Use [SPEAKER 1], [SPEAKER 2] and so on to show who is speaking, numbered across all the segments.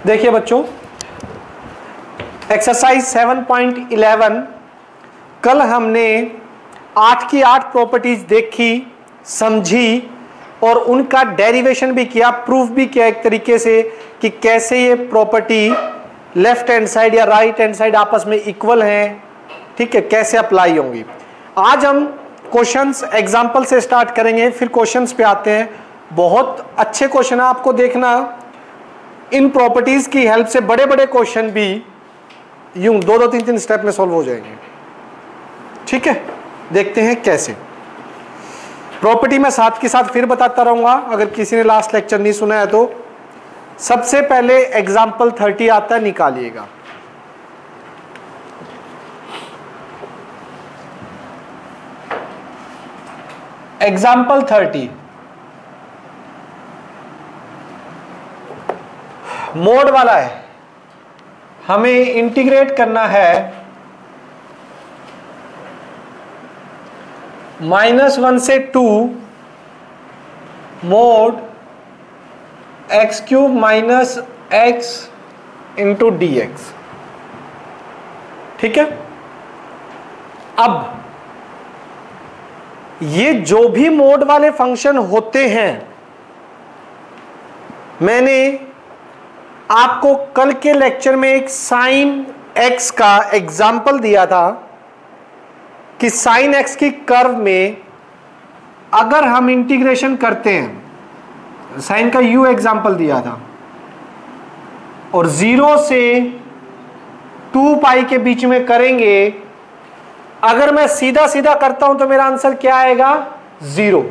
[SPEAKER 1] देखिए बच्चों, एक्सरसाइज 7.11 कल हमने 8 की 8 प्रॉपर्टीज देखी, समझी और उनका डेरिवेशन भी किया, प्रूफ भी किया एक तरीके से कि कैसे ये प्रॉपर्टी लेफ्ट हैंड साइड या राइट हैंड साइड आपस में इक्वल हैं, ठीक है, कैसे अप्लाई होंगी। आज हम क्वेश्चंस एग्जांपल से स्टार्ट करेंगे, फिर क्वेश्चंस पे आते हैं। बहुत अच्छे क्वेश्चन है, आपको देखना इन प्रॉपर्टीज की हेल्प से बड़े बड़े क्वेश्चन भी यूं 2-2, 3-3 स्टेप में सॉल्व हो जाएंगे। ठीक है, देखते हैं कैसे। प्रॉपर्टी मैं साथ के साथ फिर बताता रहूंगा, अगर किसी ने लास्ट लेक्चर नहीं सुना है तो। सबसे पहले एग्जाम्पल 30 आता है, निकालिएगा। एग्जाम्पल 30 मोड वाला है, हमें इंटीग्रेट करना है -1 से 2 mode x³ minus x into dx। ठीक है, अब ये जो भी मोड वाले फंक्शन होते हैं, मैंने आपको कल के लेक्चर में एक sin x का एग्जाम्पल दिया था कि sin x की कर्व में अगर हम इंटीग्रेशन करते हैं, साइन का u एग्जाम्पल दिया था, और 0 से 2 पाई के बीच में करेंगे, अगर मैं सीधा सीधा करता हूं तो मेरा आंसर क्या आएगा? 0,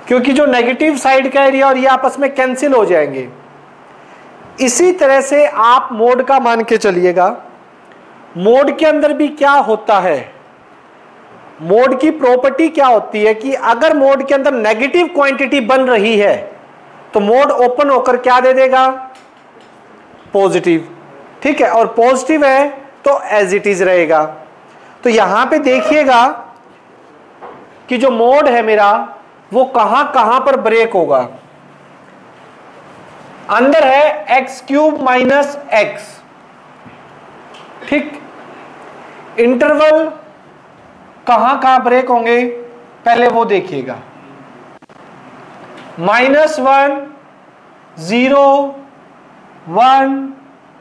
[SPEAKER 1] क्योंकि जो नेगेटिव साइड का एरिया और ये आपस में कैंसिल हो जाएंगे। इसी तरह से आप मोड का मान के चलिएगा। मोड के अंदर भी क्या होता है, मोड की प्रॉपर्टी क्या होती है कि अगर मोड के अंदर नेगेटिव क्वांटिटी बन रही है तो मोड ओपन होकर क्या दे देगा? पॉजिटिव। ठीक है, और पॉजिटिव है तो एज इट इज रहेगा। तो यहां पे देखिएगा कि जो मोड है मेरा वो कहां कहां पर ब्रेक होगा। अंदर है x³ माइनस x, ठीक, इंटरवल कहां कहां ब्रेक होंगे पहले वो देखिएगा। -1, 0, 1,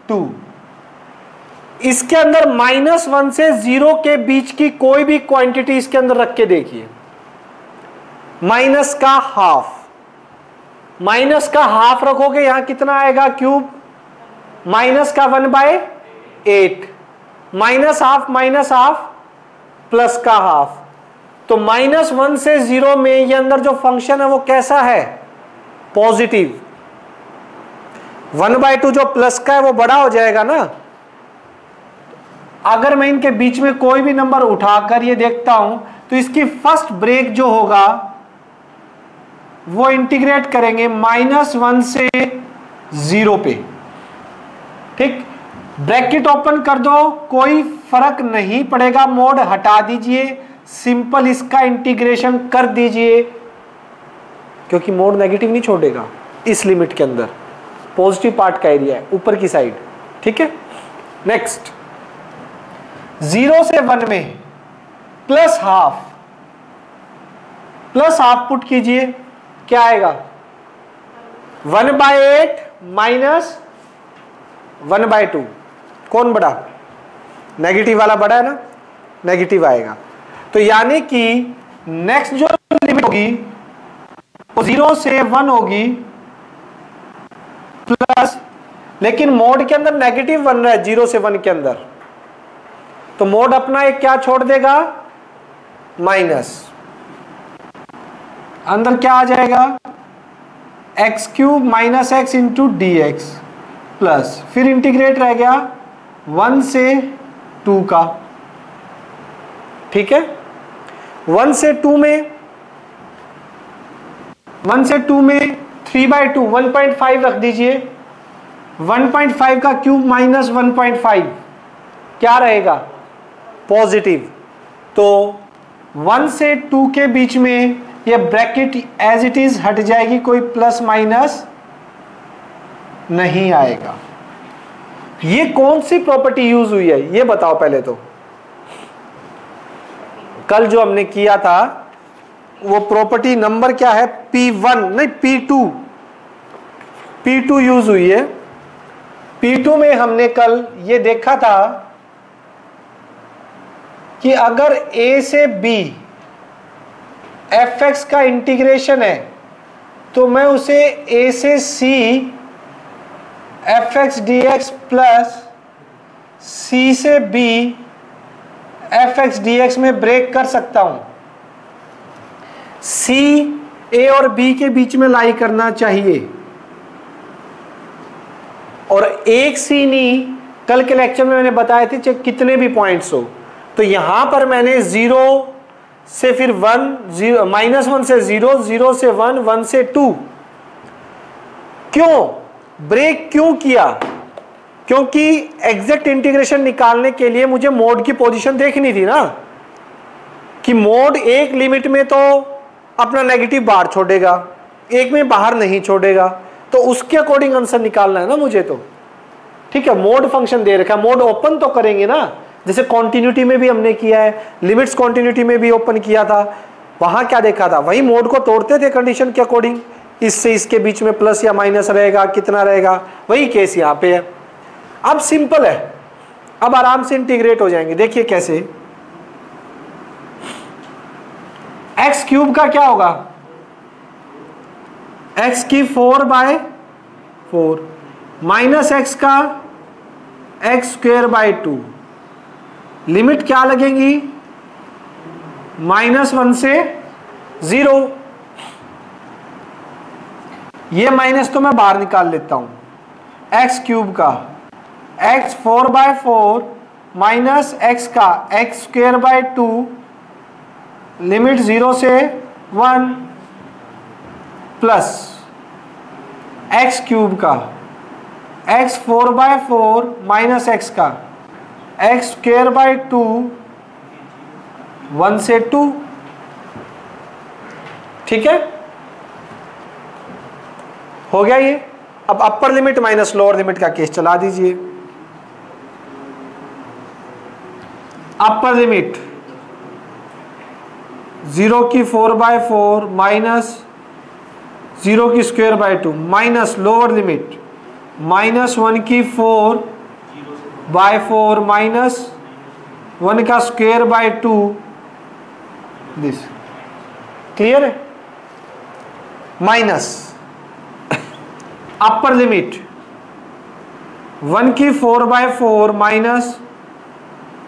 [SPEAKER 1] 2। इसके अंदर -1 से 0 के बीच की कोई भी क्वांटिटी इसके अंदर रख के देखिए। माइनस का हाफ, माइनस का हाफ रखोगे यहां कितना आएगा? क्यूब। माइनस का 1/8, माइनस हाफ प्लस का हाफ। तो -1 से 0 में ये अंदर जो फंक्शन है वो कैसा है? पॉजिटिव। 1/2 जो प्लस का है वो बड़ा हो जाएगा ना। अगर मैं इनके बीच में कोई भी नंबर उठाकर ये देखता हूं तो इसकी फर्स्ट ब्रेक जो होगा वो इंटीग्रेट करेंगे -1 से 0 पे। ठीक, ब्रैकेट ओपन कर दो, कोई फर्क नहीं पड़ेगा, मोड हटा दीजिए, सिंपल इसका इंटीग्रेशन कर दीजिए, क्योंकि मोड नेगेटिव नहीं छोड़ेगा इस लिमिट के अंदर। पॉजिटिव पार्ट का एरिया है ऊपर की साइड। ठीक है, नेक्स्ट 0 से 1 में प्लस हाफ पुट कीजिए, क्या आएगा? 1/8 माइनस 1/2। कौन बड़ा? नेगेटिव वाला बड़ा है ना, नेगेटिव आएगा। तो यानी कि नेक्स्ट जो लिमिट होगी वो 0 से 1 होगी प्लस, लेकिन मोड के अंदर नेगेटिव बन रहा है 0 से 1 के अंदर, तो मोड अपना एक क्या छोड़ देगा? माइनस। अंदर क्या आ जाएगा? x³ minus x into dx plus, फिर इंटीग्रेट रह गया 1 से 2 का। ठीक है, 1 से 2 में 3/2 1.5 रख दीजिए। 1.5 का क्यूब माइनस 1.5 क्या रहेगा? पॉजिटिव। तो 1 से 2 के बीच में ये ब्रैकेट एज इट इज हट जाएगी, कोई प्लस माइनस नहीं आएगा। ये कौन सी प्रॉपर्टी यूज हुई है ये बताओ पहले तो। कल जो हमने किया था वो प्रॉपर्टी नंबर क्या है, P1 नहीं P2 यूज हुई है। P2 में हमने कल ये देखा था कि अगर A से B fx का इंटीग्रेशन है तो मैं उसे A से C fx dx plus C से B fx dx में ब्रेक कर सकता हूं। C A और B के बीच में लाई करना चाहिए और एक C नहीं, कल के लेक्चर में मैंने बताए थे चाहे कितने भी पॉइंट्स हो। तो यहां पर मैंने 0 से फिर 1 0 -1 से 0 0 से 1 1 से 2 क्यों ब्रेक क्यों किया, क्योंकि एग्जैक्ट इंटीग्रेशन निकालने के लिए मुझे मोड की पोजीशन देखनी थी ना कि मोड एक लिमिट में तो अपना नेगेटिव बाहर छोड़ेगा, एक में बाहर नहीं छोड़ेगा, तो उसके अकॉर्डिंग आंसर निकालना है ना मुझे तो। ठीक है, मोड फंक्शन दे रखा है, मोड ओपन तो करेंगे ना, जैसे कॉन्टिन्यूटी में भी हमने किया है, लिमिट्स कॉन्टिन्यूटी में भी ओपन किया था। वहां क्या देखा था, वही मोड को तोड़ते थे कंडीशन के अकॉर्डिंग, इससे इसके बीच में प्लस या माइनस रहेगा, कितना रहेगा, वही केस यहां पे है। अब सिंपल है, अब आराम से इंटीग्रेट हो जाएंगे। देखिए कैसे, एक्स क्यूब का क्या होगा, एक्स की 4/4 माइनस एक्स का एक्स स्क्वेयर बाय 2, लिमिट क्या लगेंगी -1 से 0। ये माइनस तो मैं बाहर निकाल लेता हूं, एक्स क्यूब का एक्स 4/4 माइनस एक्स का एक्स स्क्वेयर बाय 2, लिमिट 0 से 1 प्लस एक्स क्यूब का एक्स 4/4 माइनस एक्स का एक्स स्क्वेयर बाय 2 1 से 2। ठीक है, हो गया ये। अब अपर लिमिट माइनस लोअर लिमिट का केस चला दीजिए। अपर लिमिट 0 की 4/4 माइनस 0 की square by 2 minus lower limit -1 की 4/4 माइनस 1 का स्क्वेयर बाय 2, दिस क्लियर है। माइनस अपर लिमिट 1 की 4/4 माइनस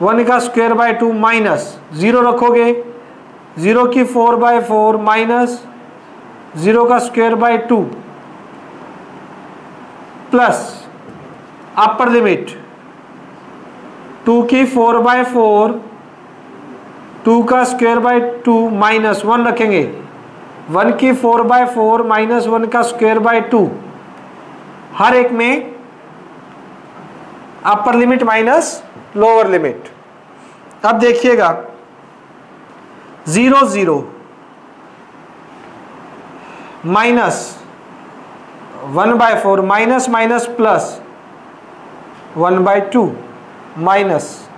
[SPEAKER 1] 1 का स्क्वेयर बाय 2 माइनस 0 रखोगे, 0 की 4/4 माइनस 0 का square by 2 plus upper limit 2 की 4/4 2 का स्क्वेयर बाय 2 माइनस 1 रखेंगे, 1 की 4/4 माइनस 1 का स्क्वेयर बाय 2, हर एक में अपर लिमिट माइनस लोअर लिमिट। अब देखिएगा 0 0 minus 1/4 minus minus plus 1/2 minus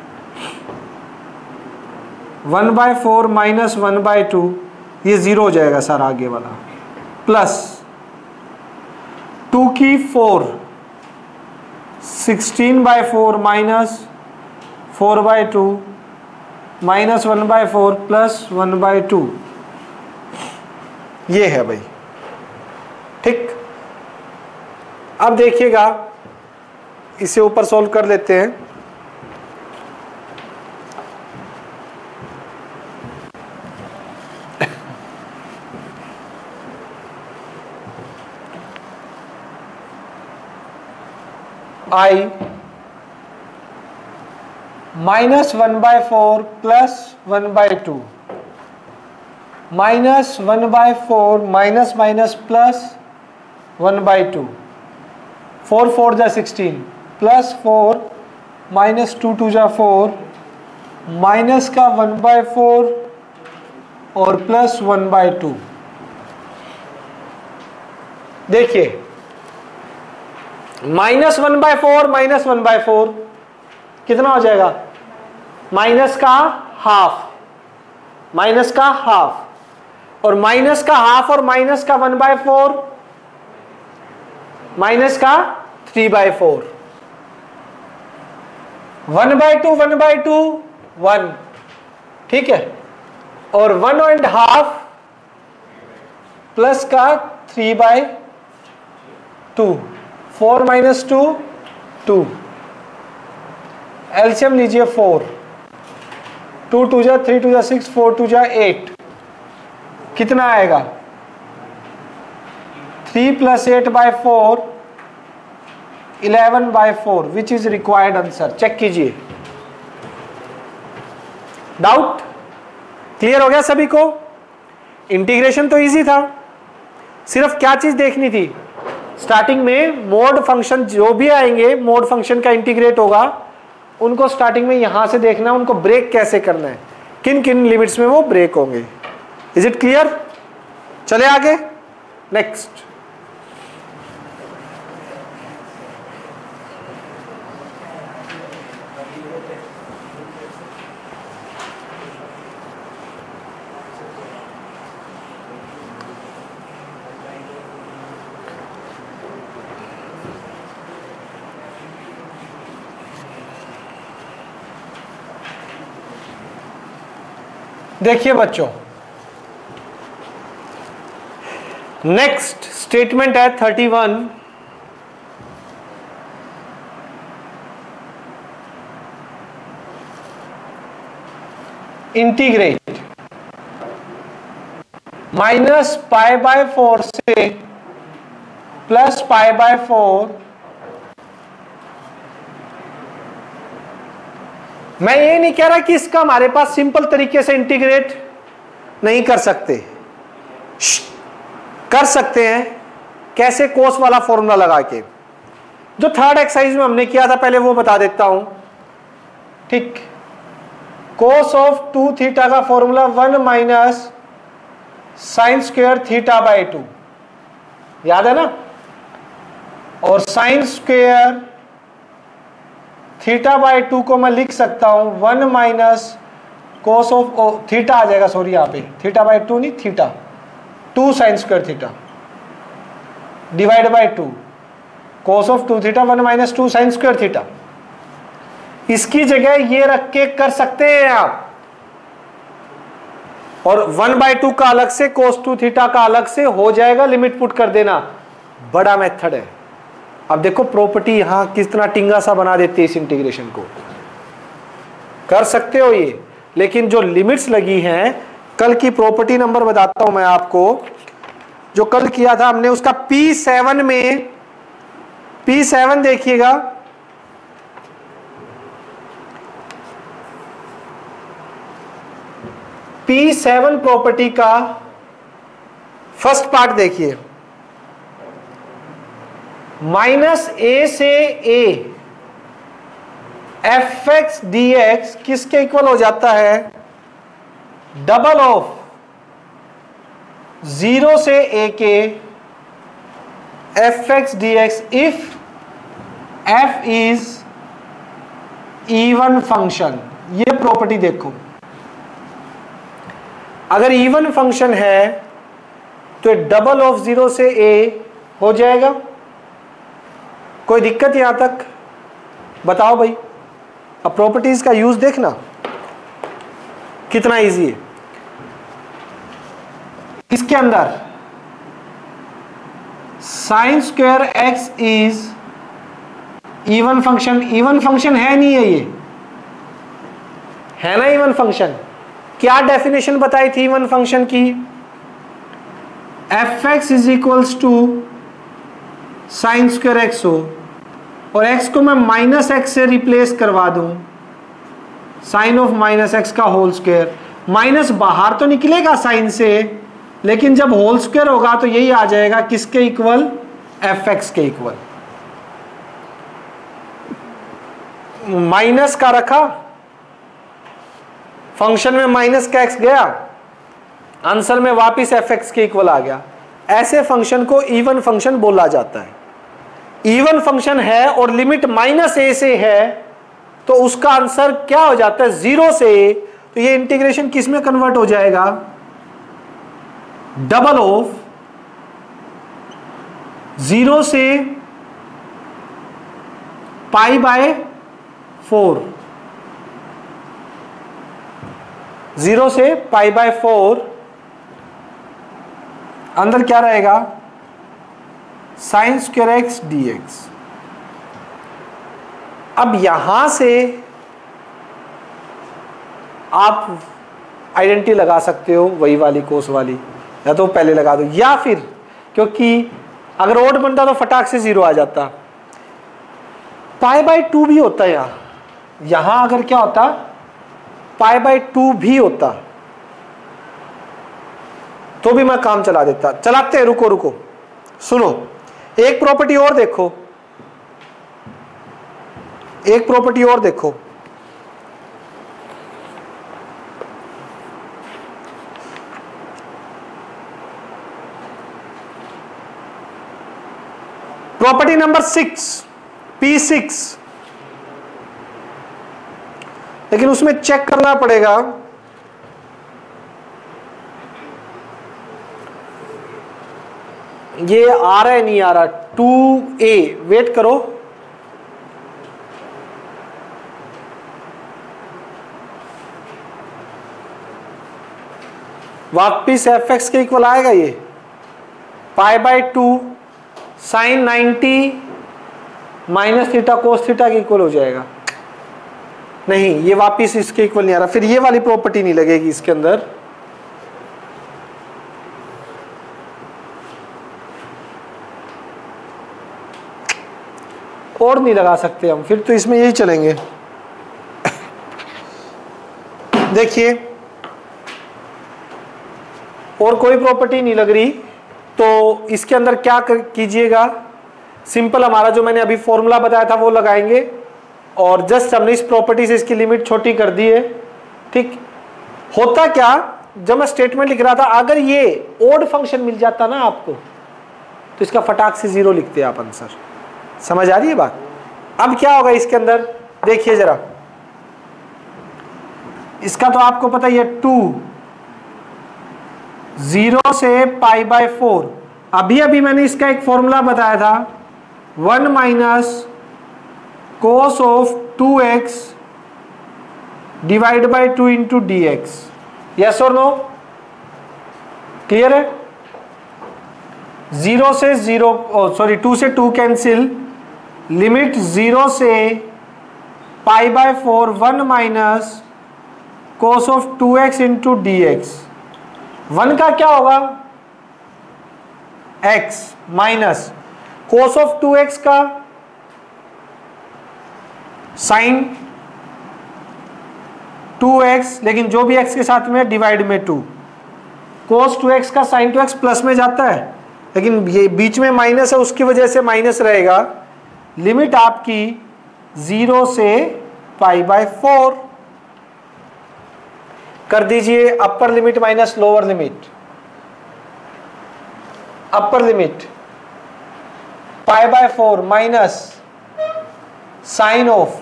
[SPEAKER 1] 1/4 minus 1/2, ये 0 हो जाएगा सर आगे वाला, प्लस 2 की 4 16/4 माइनस 4/2 माइनस 1/4 प्लस 1/2, ये है भाई। ठीक, अब देखिएगा इसे ऊपर सॉल्व कर लेते हैं। I -1/4 plus 1/2 minus 1/4 minus minus plus 1/2, 4 4 जा 16 प्लस 4 माइनस 2 2 जा 4 माइनस का 1/4 और प्लस 1/2। देखिए -1/4 -1/4 कितना हो जाएगा? माइनस का हाफ, माइनस का हाफ, और माइनस का हाफ और माइनस का 1/4 माइनस का 3/4, 1/2 1/2 1, ठीक है, और 1.5 प्लस का 3/2, 4 - 2 2, एलसीएम लीजिए 4, 2 2 जा 3 2 जा 6, 4 2 जा 8, कितना आएगा? 3 + 8/4 11/4, which is required answer. Check कीजिए। डाउट क्लियर हो गया सभी को? इंटीग्रेशन तो इजी था, सिर्फ क्या चीज देखनी थी, स्टार्टिंग में मोड फंक्शन जो भी आएंगे मोड फंक्शन का इंटीग्रेट होगा, उनको स्टार्टिंग में यहां से देखना, उनको ब्रेक कैसे करना है, किन किन लिमिट्स में वो ब्रेक होंगे। Is it clear? चले आगे, नेक्स्ट। देखिए बच्चों, नेक्स्ट स्टेटमेंट है 31, इंटीग्रेट -π/4 से +π/4। मैं ये नहीं कह रहा कि इसका हमारे पास सिंपल तरीके से इंटीग्रेट नहीं कर सकते, कर सकते हैं। कैसे? कोस वाला फॉर्मूला लगा के, जो थर्ड एक्सरसाइज में हमने किया था पहले वो बता देता हूं, ठीक। कोस ऑफ 2θ का फॉर्मूला 1 - sin² θ/2, याद है ना, और sin² θ/2 को मैं लिख सकता हूं 1 - cos ऑफ थीटा आ जाएगा, सॉरी यहां पे θ/2 नहीं, theta 2 sin² θ /2, cos of 2θ 1 - 2 sin² θ। इसकी जगह ये रख के कर सकते हैं आप, और 1/2 का अलग से cos 2θ का अलग से हो जाएगा, लिमिट पुट कर देना, बड़ा मेथड है। अब देखो प्रॉपर्टी यहां कितना टिंगा सा बना देती है, इस इंटीग्रेशन को कर सकते हो ये, लेकिन जो लिमिट्स लगी हैं, कल की प्रॉपर्टी नंबर बताता हूं मैं आपको, जो कल किया था हमने उसका P7 में, P7 देखिएगा, P7 प्रॉपर्टी का फर्स्ट पार्ट देखिए, -a से a fx dx किसके इक्वल हो जाता है? डबल ऑफ 0 से a के fx dx if f is even function. ये प्रॉपर्टी देखो, अगर इवन फंक्शन है तो डबल ऑफ 0 से a हो जाएगा। कोई दिक्कत यहां तक? बताओ भाई। अब प्रॉपर्टीज का यूज देखना कितना इजी है। इसके अंदर sin² x is even function, even function है नहीं है, ये है ना इवन फंक्शन। क्या डेफिनेशन बताई थी इवन फंक्शन की? fx is equals to sin² x हो, और x को मैं -x से रिप्लेस करवा दूं, साइन ऑफ -x का होल स्क्वायर। माइनस बाहर तो निकलेगा साइन से, लेकिन जब होल स्क्वायर होगा तो यही आ जाएगा किसके इक्वल? fx के इक्वल। माइनस का रखा, फंक्शन में माइनस का x गया, आंसर में वापिस fx के इक्वल आ गया। ऐसे फंक्शन को इवन फंक्शन बोला जाता है। इवन फंक्शन है और लिमिट -a से है, तो उसका आंसर क्या हो जाता है, 0 से a। तो ये इंटीग्रेशन किस में कन्वर्ट हो जाएगा, डबल ऑफ 0 से π/4, 0 से π/4, अंदर क्या रहेगा, sin² x dx। अब यहां से आप आइडेंटिटी लगा सकते हो, वही वाली कोस वाली, या तो पहले लगा दो, या फिर क्योंकि अगर ओड बनता तो फटाक से 0 आ जाता। π/2 भी होता है यहां अगर क्या होता, π/2 भी होता तो भी मैं काम चला देता। चलाते हैं, रुको रुको, सुनो, एक प्रॉपर्टी और देखो, एक प्रॉपर्टी और देखो। प्रॉपर्टी नंबर 6, P6, लेकिन उसमें चेक करना पड़ेगा, ये आ रहा है नहीं आ रहा, 2a, वेट करो, वापिस fx के इक्वल आएगा ये π/2 sin 90 minus theta cos theta के इक्वल हो जाएगा। नहीं, ये वापिस इसके इक्वल नहीं आ रहा, फिर ये वाली प्रॉपर्टी नहीं लगेगी इसके अंदर। और नहीं लगा सकते हम, फिर तो इसमें यही चलेंगे। देखिए, और कोई प्रॉपर्टी नहीं लग रही, तो इसके अंदर क्या कीजिएगा, सिंपल हमारा जो मैंने अभी फॉर्मूला बताया था वो लगाएंगे, और जस्ट हमने इस प्रॉपर्टी से इसकी लिमिट छोटी कर दी है। ठीक, होता क्या, जब मैं स्टेटमेंट लिख रहा था, अगर ये ओड फंक्शन मिल जाता ना आपको, तो इसका फटाक से 0 लिखते आप आंसर। समझ आ रही है बात। अब क्या होगा इसके अंदर, देखिए जरा, इसका तो आपको पता ही है, 2 0 से π/4। अभी अभी मैंने इसका एक फॉर्मूला बताया था, 1 minus cos of 2x divide by 2 into dx। Yes और नो, क्लियर है। 0 से 0, सॉरी 2 से 2 कैंसिल, लिमिट 0 से π/4, 1 minus cos of 2x into dx। 1 का क्या होगा, x, minus cos of 2x का साइन 2x, लेकिन जो भी x के साथ में डिवाइड में 2, cos 2x का साइन 2x प्लस में जाता है, लेकिन ये बीच में माइनस है, उसकी वजह से माइनस रहेगा। लिमिट आपकी 0 से π/4 कर दीजिए, upper limit minus lower limit, upper limit π/4 minus sine of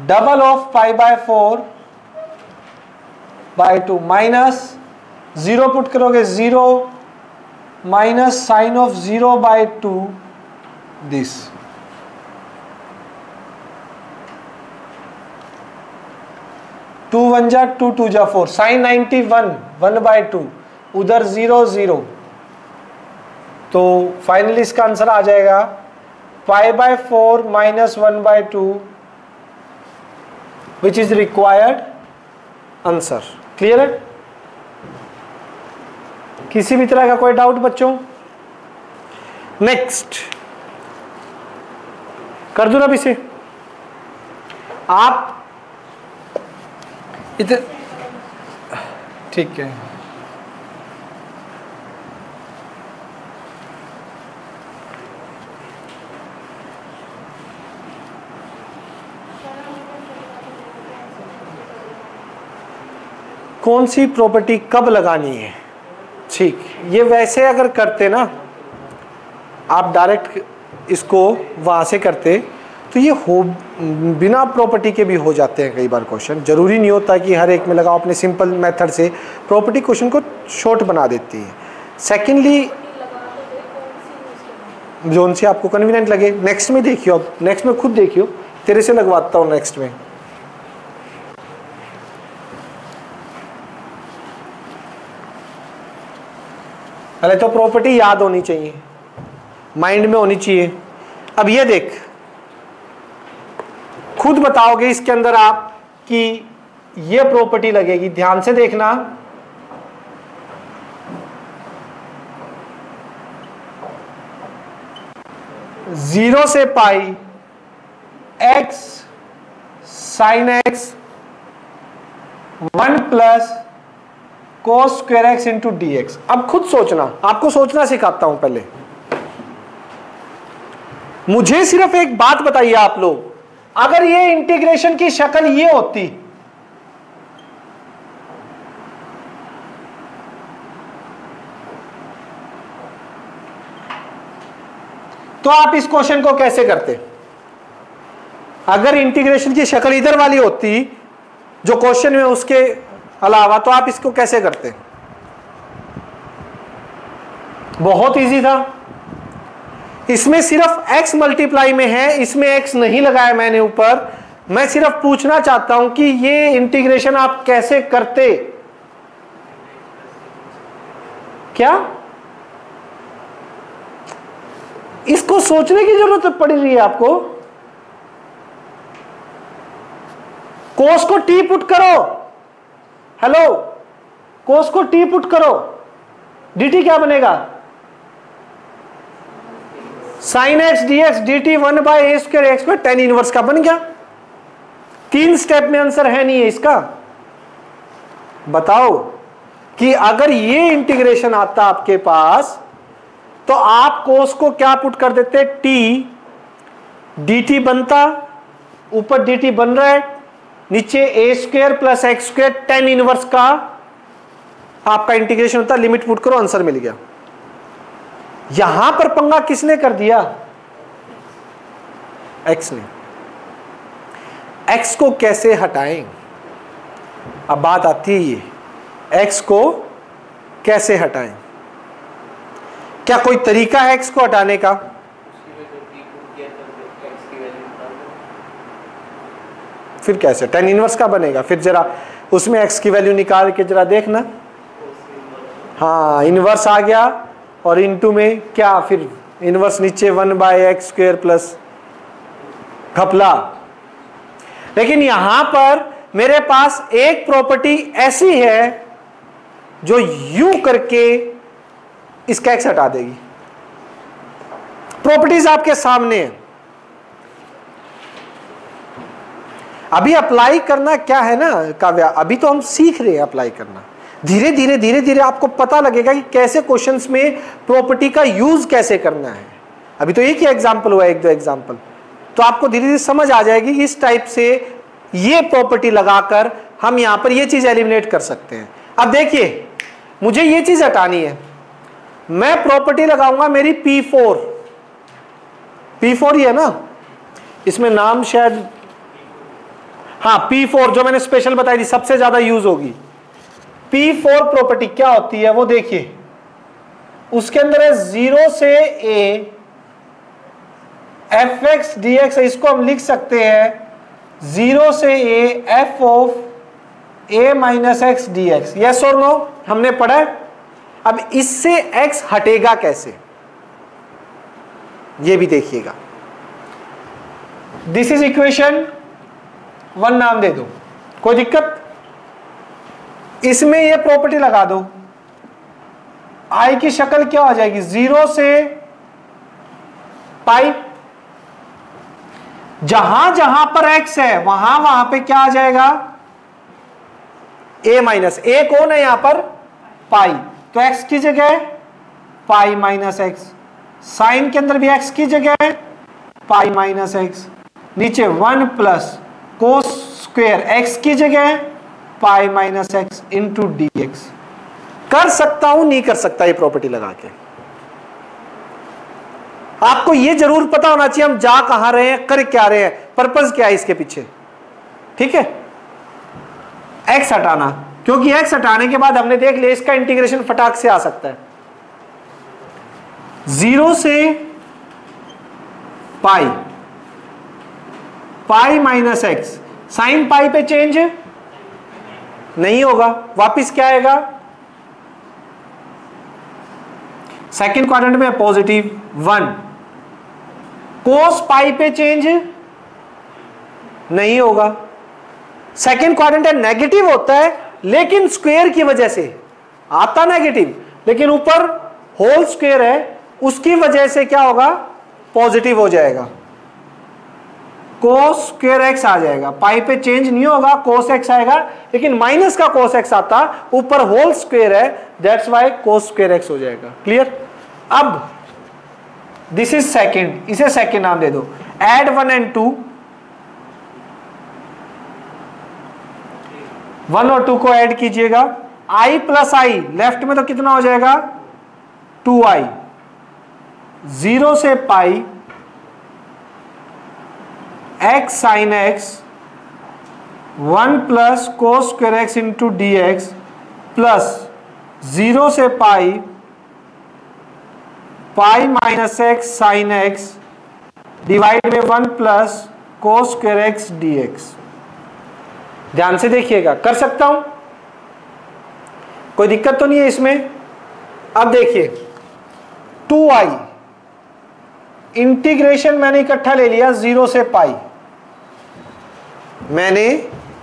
[SPEAKER 1] double of π/4 by 2 minus 0 put करोगे 0 minus sine of 0 by 2 this. To 1 जा 2, 2 जा 4, साइन 91 1/2, उधर 0 0, तो फाइनली इसका आंसर आ जाएगा π/4 minus 1/2, which is required answer. Clear है। किसी भी तरह का कोई डाउट बच्चों। नेक्स्ट कर दूं ना इसे, आप इधर, ठीक है। कौन सी प्रॉपर्टी कब लगानी है, ठीक, ये वैसे अगर करते ना आप डायरेक्ट इसको वहाँ से करते तो ये हो बिना प्रॉपर्टी के भी हो जाते हैं कई बार क्वेश्चन। जरूरी नहीं होता कि हर एक में लगाओ, अपने सिंपल मेथड से प्रॉपर्टी क्वेश्चन को शॉर्ट बना देती है। सेकेंडली जोन से आपको कन्वीनियंट लगे। नेक्स्ट में देखियो, अब नेक्स्ट में खुद देखियो, तेरे से लगवाता हूँ नेक्स्ट में। पहले तो प्रॉपर्टी याद होनी चाहिए, माइंड में होनी चाहिए। अब ये देख, खुद बताओगे इसके अंदर आप कि ये प्रॉपर्टी लगेगी, ध्यान से देखना। जीरो से pi x sine x 1 plus cos square x into d x. अब खुद सोचना, आपको सोचना सिखाता हूं। पहले मुझे सिर्फ एक बात बताइए आप लोग, अगर ये इंटीग्रेशन की शक्ल ये होती तो आप इस क्वेश्चन को कैसे करते? अगर इंटीग्रेशन की शक्ल इधर वाली होती जो क्वेश्चन में, उसके अलावा, तो आप इसको कैसे करते? बहुत इजी था। इसमें सिर्फ x मल्टीप्लाई में है, इसमें x नहीं लगाया मैंने ऊपर। मैं सिर्फ पूछना चाहता हूं कि ये इंटीग्रेशन आप कैसे करते? क्या इसको सोचने की जरूरत पड़ रही है आपको? कोस को टी पुट करो, हेलो, कोस को टी पुट करो, dt क्या बनेगा? Sine x d x d t 1 by a square x square, tan inverse का बन गया। 3 स्टेप में आंसर है नहीं है इसका। बताओ कि अगर ये इंटीग्रेशन आता आपके पास तो आप कोस को क्या पुट कर देते? टी, डी टी बनता, ऊपर डी टी बन रहा है, नीचे a square plus x square, tan inverse का आपका इंटीग्रेशन होता। लिमिट पुट करो, आंसर मिल गया। यहां पर पंगा किसने कर दिया? एक्स ने। एक्स को कैसे हटाएं? अब बात आती है ये, एक्स को कैसे हटाएं? क्या कोई तरीका है एक्स को हटाने का? फिर कैसे? टेन इनवर्स का बनेगा। फिर जरा उसमें एक्स की वैल्यू निकाल के जरा देखना। हाँ, इनवर्स आ गया, और इनटू में क्या? फिर इनवर्स नीचे 1 बाय एक्स स्क्वायर प्लस घपला। लेकिन यहां पर मेरे पास एक प्रॉपर्टी ऐसी है जो यूं करके इसका एक्स हटा देगी। प्रॉपर्टीज आपके सामने है। अभी अप्लाई करना क्या है ना काव्या, अभी तो हम सीख रहे हैं अप्लाई करना। धीरे धीरे धीरे धीरे आपको पता लगेगा कि कैसे क्वेश्चंस में प्रॉपर्टी का यूज कैसे करना है। अभी तो एक ही एग्जांपल हुआ, एक दो एग्जांपल, तो आपको धीरे धीरे समझ आ जाएगी इस टाइप से ये प्रॉपर्टी लगाकर हम यहां पर ये चीज एलिमिनेट कर सकते हैं। अब देखिए, मुझे ये चीज हटानी है। मैं प्रॉपर्टी लगाऊंगा मेरी P4, P4 ही है ना, इसमें नाम शायद, हाँ P4 जो मैंने स्पेशल बताई थी, सबसे ज्यादा यूज होगी। P4 प्रॉपर्टी क्या होती है वो देखिए, उसके अंदर है 0 से a fx dx, इसको हम लिख सकते हैं 0 से a f of a minus x d x. Yes और नो, हमने पढ़ा है। अब इससे x हटेगा कैसे, ये भी देखिएगा। दिस इज इक्वेशन 1 नाम दे दो, कोई दिक्कत? इसमें ये प्रॉपर्टी लगा दो, i की शक्ल क्या हो जाएगी? 0 से पाई, जहां जहां पर x है वहां वहां पे क्या आ जाएगा? a माइनस, a कौन है यहां पर? पाई, तो x की जगह पाई माइनस एक्स, साइन के अंदर भी x की जगह पाई माइनस एक्स, नीचे 1 प्लस कोस स्क्वायर x की जगह पाई minus x into d x. कर सकता हूं, नहीं कर सकता ये प्रॉपर्टी लगा के? आपको ये जरूर पता होना चाहिए हम जा कहां रहे हैं, कर क्या रहे हैं, पर्पस क्या है इसके पीछे। ठीक है, एक्स हटाना, क्योंकि एक्स हटाने के बाद हमने देख लिया इसका इंटीग्रेशन फटाक से आ सकता है। 0 से pi, pi minus x, sine pi पे चेंज नहीं होगा, वापिस क्या आएगा, सेकेंड क्वाड्रेंट में पॉजिटिव 1। कोस पाई पे चेंज नहीं होगा, सेकेंड क्वाड्रेंट है नेगेटिव होता है, लेकिन स्क्वायर की वजह से आता नेगेटिव, लेकिन ऊपर होल स्क्वायर है उसकी वजह से क्या होगा, पॉजिटिव हो जाएगा, कोस स्क्वायर एक्स आ जाएगा। पाई पे चेंज नहीं होगा, कोस एक्स आएगा, लेकिन माइनस का कोस एक्स आता, ऊपर होल स्क्वायर है, that's why cos square x हो जाएगा। क्लियर। अब दिस इज सेकंड, इसे सेकंड नाम दे दो, एड 1 and 2, 1 और 2 को ऐड कीजिएगा, i प्लस आई, लेफ्ट में तो कितना हो जाएगा 2i, 0 से pi x sin x 1 plus cos square x into d x plus 0 से pi pi minus x sine x divide में 1 plus cos square x d x. ध्यान से देखिएगा, कर सकता हूं, कोई दिक्कत तो नहीं है इसमें। अब देखिए 2i इंटीग्रेशन मैंने इकट्ठा ले लिया, 0 से पाई मैंने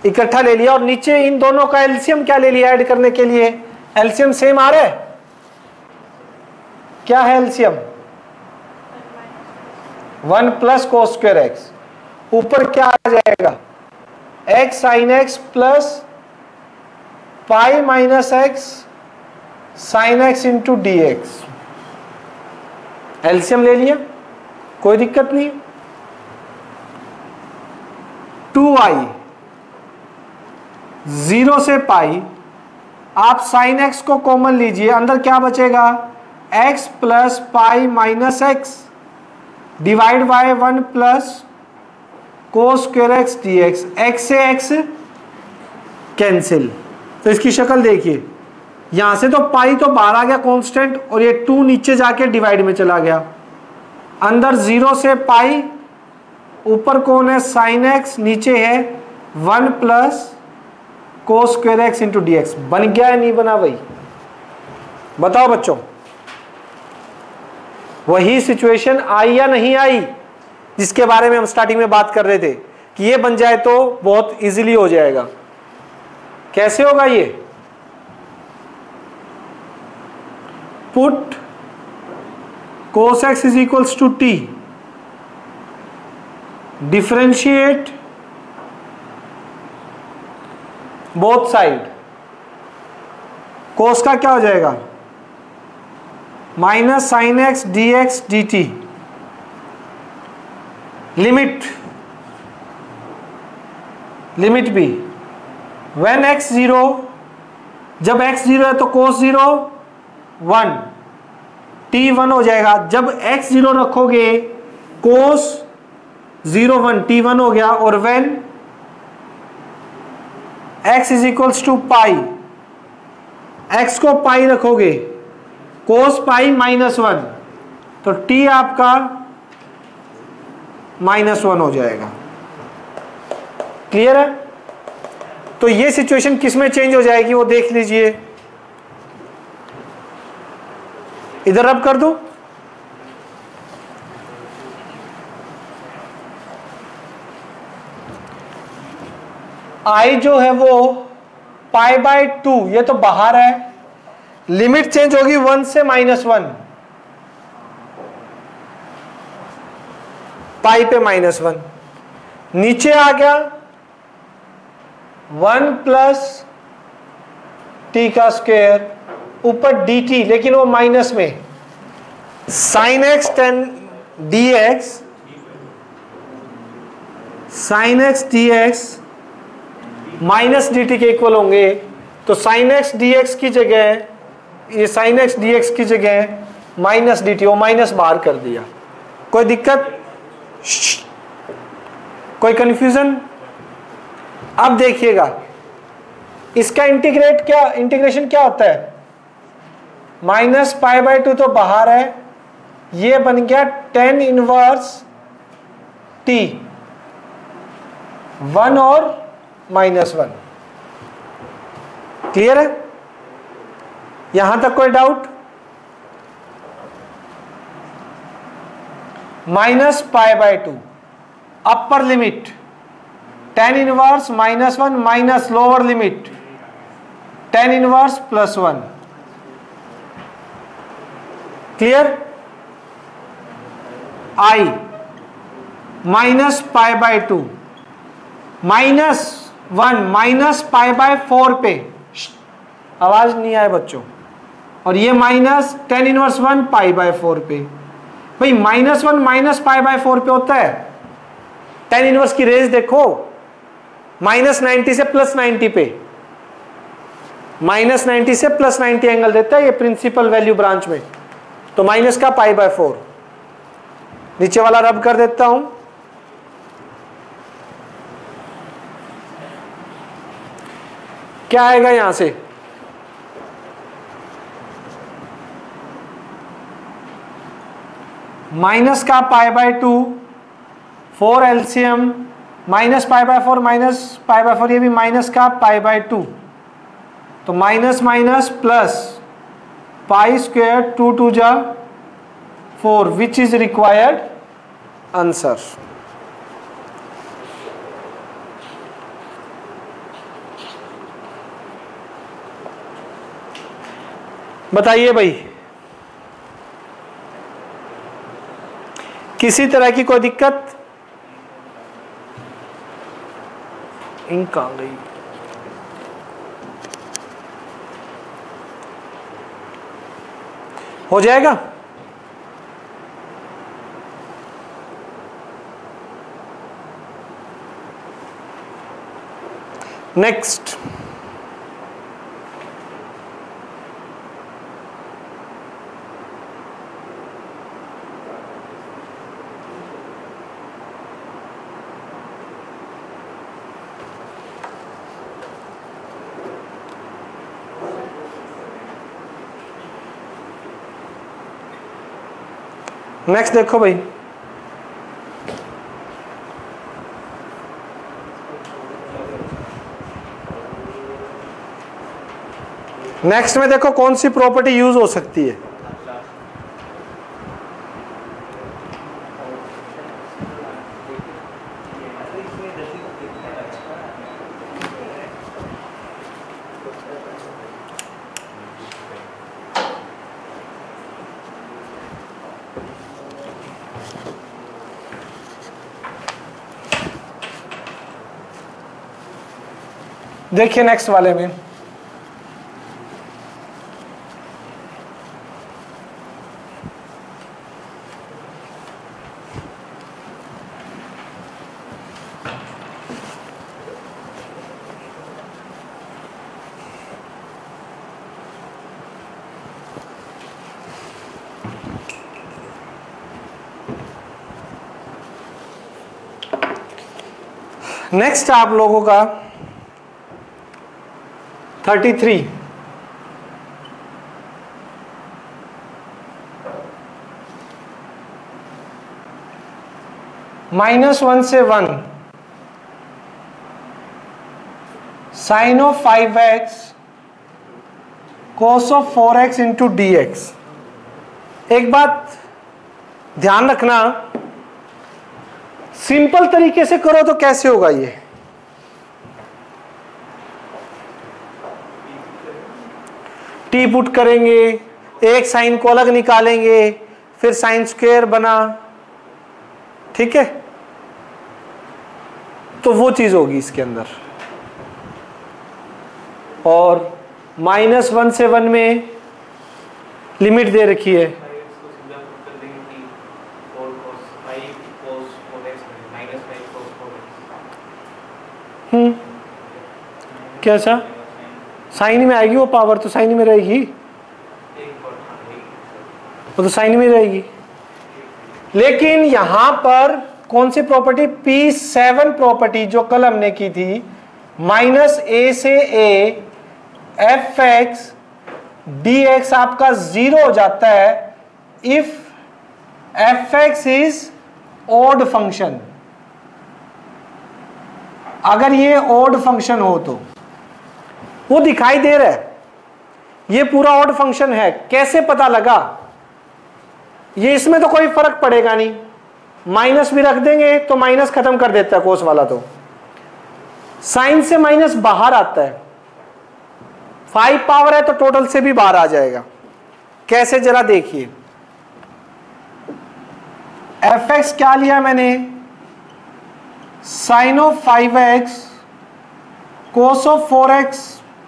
[SPEAKER 1] इकट्ठा ले लिया, और नीचे इन दोनों का एलसीएम क्या ले लिया ऐड करने के लिए, एलसीएम सेम आ रहा है, क्या है LCM 1 plus cos square x, ऊपर क्या आ जाएगा x sine x plus pi minus x sine x into d x. LCM ले लिया, कोई दिक्कत नहीं। 2i 0 से पाई, आप साइन एक्स को कॉमन लीजिए, अंदर क्या बचेगा x plus pi minus x divide bye 1 plus cos square x d x. X से एक्स कैंसिल, तो इसकी शक्ल देखिए, यहां से तो पाई तो बाहर आ गया कांस्टेंट, और ये 2 नीचे जाके डिवाइड में चला गया, अंदर 0 से पाई, ऊपर कौन है साइन एक्स, नीचे है 1 plus cos square x into d x. बन गया है नहीं बना भाई, बताओ बच्चों, वही सिचुएशन आई या नहीं आई जिसके बारे में हम स्टार्टिंग में बात कर रहे थे कि ये बन जाए तो बहुत इजीली हो जाएगा। कैसे होगा ये, put cos x is equals to t, differentiate both side, cos का क्या हो जाएगा minus sine x d x d t, limit b when x 0, जब x 0 है तो cos 0 1, t1 हो जाएगा, जब x 0 रखोगे cos 0 1 t1 हो गया, और when x is equals to pi, x को पाई रखोगे cos पाई माइनस 1, तो t आपका -1 हो जाएगा। क्लियर है। तो ये सिचुएशन किस में चेंज हो जाएगी वो देख लीजिए, इधर रब कर दो, आई जो है वो पाई बाय 2, ये तो बाहर है, लिमिट चेंज होगी 1 से -1, पाई पे -1, नीचे आ गया 1 प्लस टी का स्क्वायर, ऊपर डी टी, लेकिन वो माइनस में, sine x ten D x, sine x d x minus D T के इक्वल होंगे, तो साइन एक्स डी एक्स की जगह, ये साइन एक्स डी एक्स की जगह माइनस डी टी, वो माइनस बाहर कर दिया, कोई दिक्कत, कोई कंफ्यूजन? अब देखिएगा इसका इंटीग्रेशन क्या होता है, -π/2 तो बाहर है, ये बन गया tan इनवर्स t, 1 और -1। क्लियर है? यहां तक कोई doubt? -π/2 upper limit, tan inverse -1 minus lower limit tan inverse +1। Clear? I -π/2 -1 -π/4 पे, आवाज नहीं आए बच्चों, और ये माइनस tan इनवर्स 1 π/4 पे। भाई -1 -π/4 पे होता है, tan इनवर्स की रेंज देखो, -90 से +90 पे, -90 से +90 एंगल देता है ये प्रिंसिपल वैल्यू ब्रांच में, तो माइनस का π/4। नीचे वाला रब कर देता हूं, क्या आएगा यहां से, माइनस का π/2, 4 एलसीएम, -π/4 -π/4, ये भी माइनस का π/2, तो माइनस माइनस प्लस π², 2 2 जा 4, विच इज रिक्वायर्ड आंसर। बताइए भाई, किसी तरह की कोई दिक्कत? इंक आ गई। हो जाएगा? नेक्स्ट, नेक्स्ट देखो भाई, नेक्स्ट में देखो कौन सी प्रॉपर्टी यूज हो सकती है। देखिए नेक्स्ट वाले में, नेक्स्ट आप लोगों का 33, -1 से 1 sine of 5x cos of 4x into dx। एक बात ध्यान रखना, सिंपल तरीके से करो तो कैसे होगा ये, टी पुट करेंगे, एक साइन को अलग निकालेंगे, फिर साइन स्क्वायर बना, ठीक है, तो वो चीज होगी इसके अंदर। और -1 से 1 में लिमिट दे रखी है, कैसा साइन में आएगी वो पावर, तो साइन में रहेगी, वो तो साइन में रहेगी। लेकिन यहां पर कौन सी प्रॉपर्टी, P7 प्रॉपर्टी जो कल हमने की थी, -a से a fx dx आपका 0 हो जाता है if fx is odd function. अगर ये ऑड फंक्शन हो तो वो दिखाई दे रहा है, ये पूरा ऑड फंक्शन है। कैसे पता लगा? ये इसमें तो कोई फर्क पड़ेगा नहीं, माइनस भी रख देंगे तो माइनस खत्म कर देता है कोस वाला, तो साइन से माइनस बाहर आता है, 5 पावर है तो टोटल से भी बाहर आ जाएगा। कैसे जरा देखिए, fx क्या लिया मैंने, sign of 5x cos of 4x,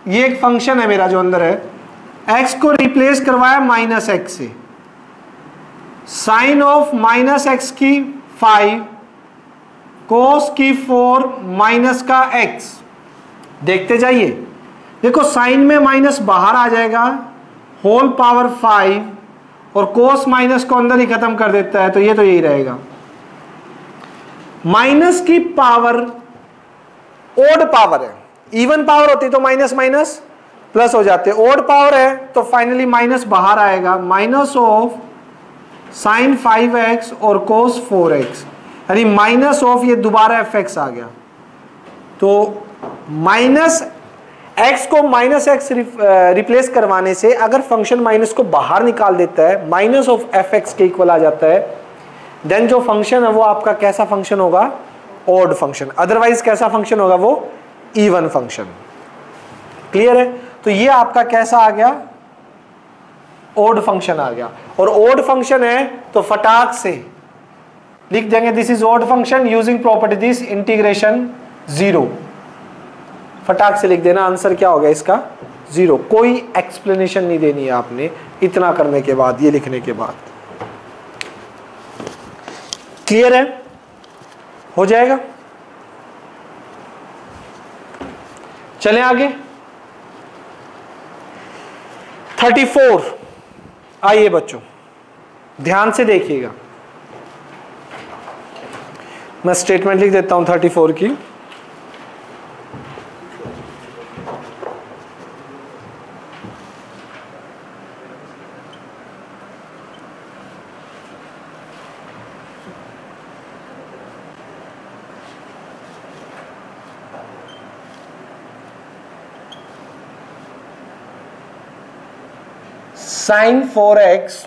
[SPEAKER 1] ये एक फंक्शन है मेरा जो अंदर है, x को रिप्लेस करवाया माइनस एक्स से, साइन ऑफ माइनस एक्स की 5 कोस की 4 माइनस का x। देखते जाइए, देखो साइन में माइनस बाहर आ जाएगा, होल पावर 5 और कोस माइनस को अंदर ही खत्म कर देता है, तो ये तो यही रहेगा। माइनस की पावर ओड पावर है, इवन पावर होती तो माइनस माइनस प्लस हो जाते, ओड पावर है तो फाइनली माइनस बाहर आएगा, माइनस ऑफ साइन 5x और कोस 4x, यानी माइनस ऑफ ये दोबारा fx आ गया। तो माइनस x को माइनस एक्स रिप्लेस करवाने से अगर फंक्शन माइनस को बाहर निकाल देता है, माइनस ऑफ fx के इक्वल आ जाता है, देन जो फंक्शन है वो आपका कैसा फंक्शन होगा, ऑड फंक्शन। अदरवाइज कैसा फंक्शन होगा, वो इवन फंक्शन। क्लियर है? तो ये आपका कैसा आ गया, ऑड फंक्शन आ गया। और ऑड फंक्शन है तो फटाक से लिख देंगे this is odd function using property this integration 0, फटाक से लिख देना। आंसर क्या हो गया इसका, 0। कोई एक्सप्लेनेशन नहीं देनी है आपने इतना करने के बाद, ये लिखने के बाद। क्लियर है? हो जाएगा। चलें आगे। 34 आइए बच्चों ध्यान से देखिएगा, मैं स्टेटमेंट लिख देता हूं 34 की। साइन 4x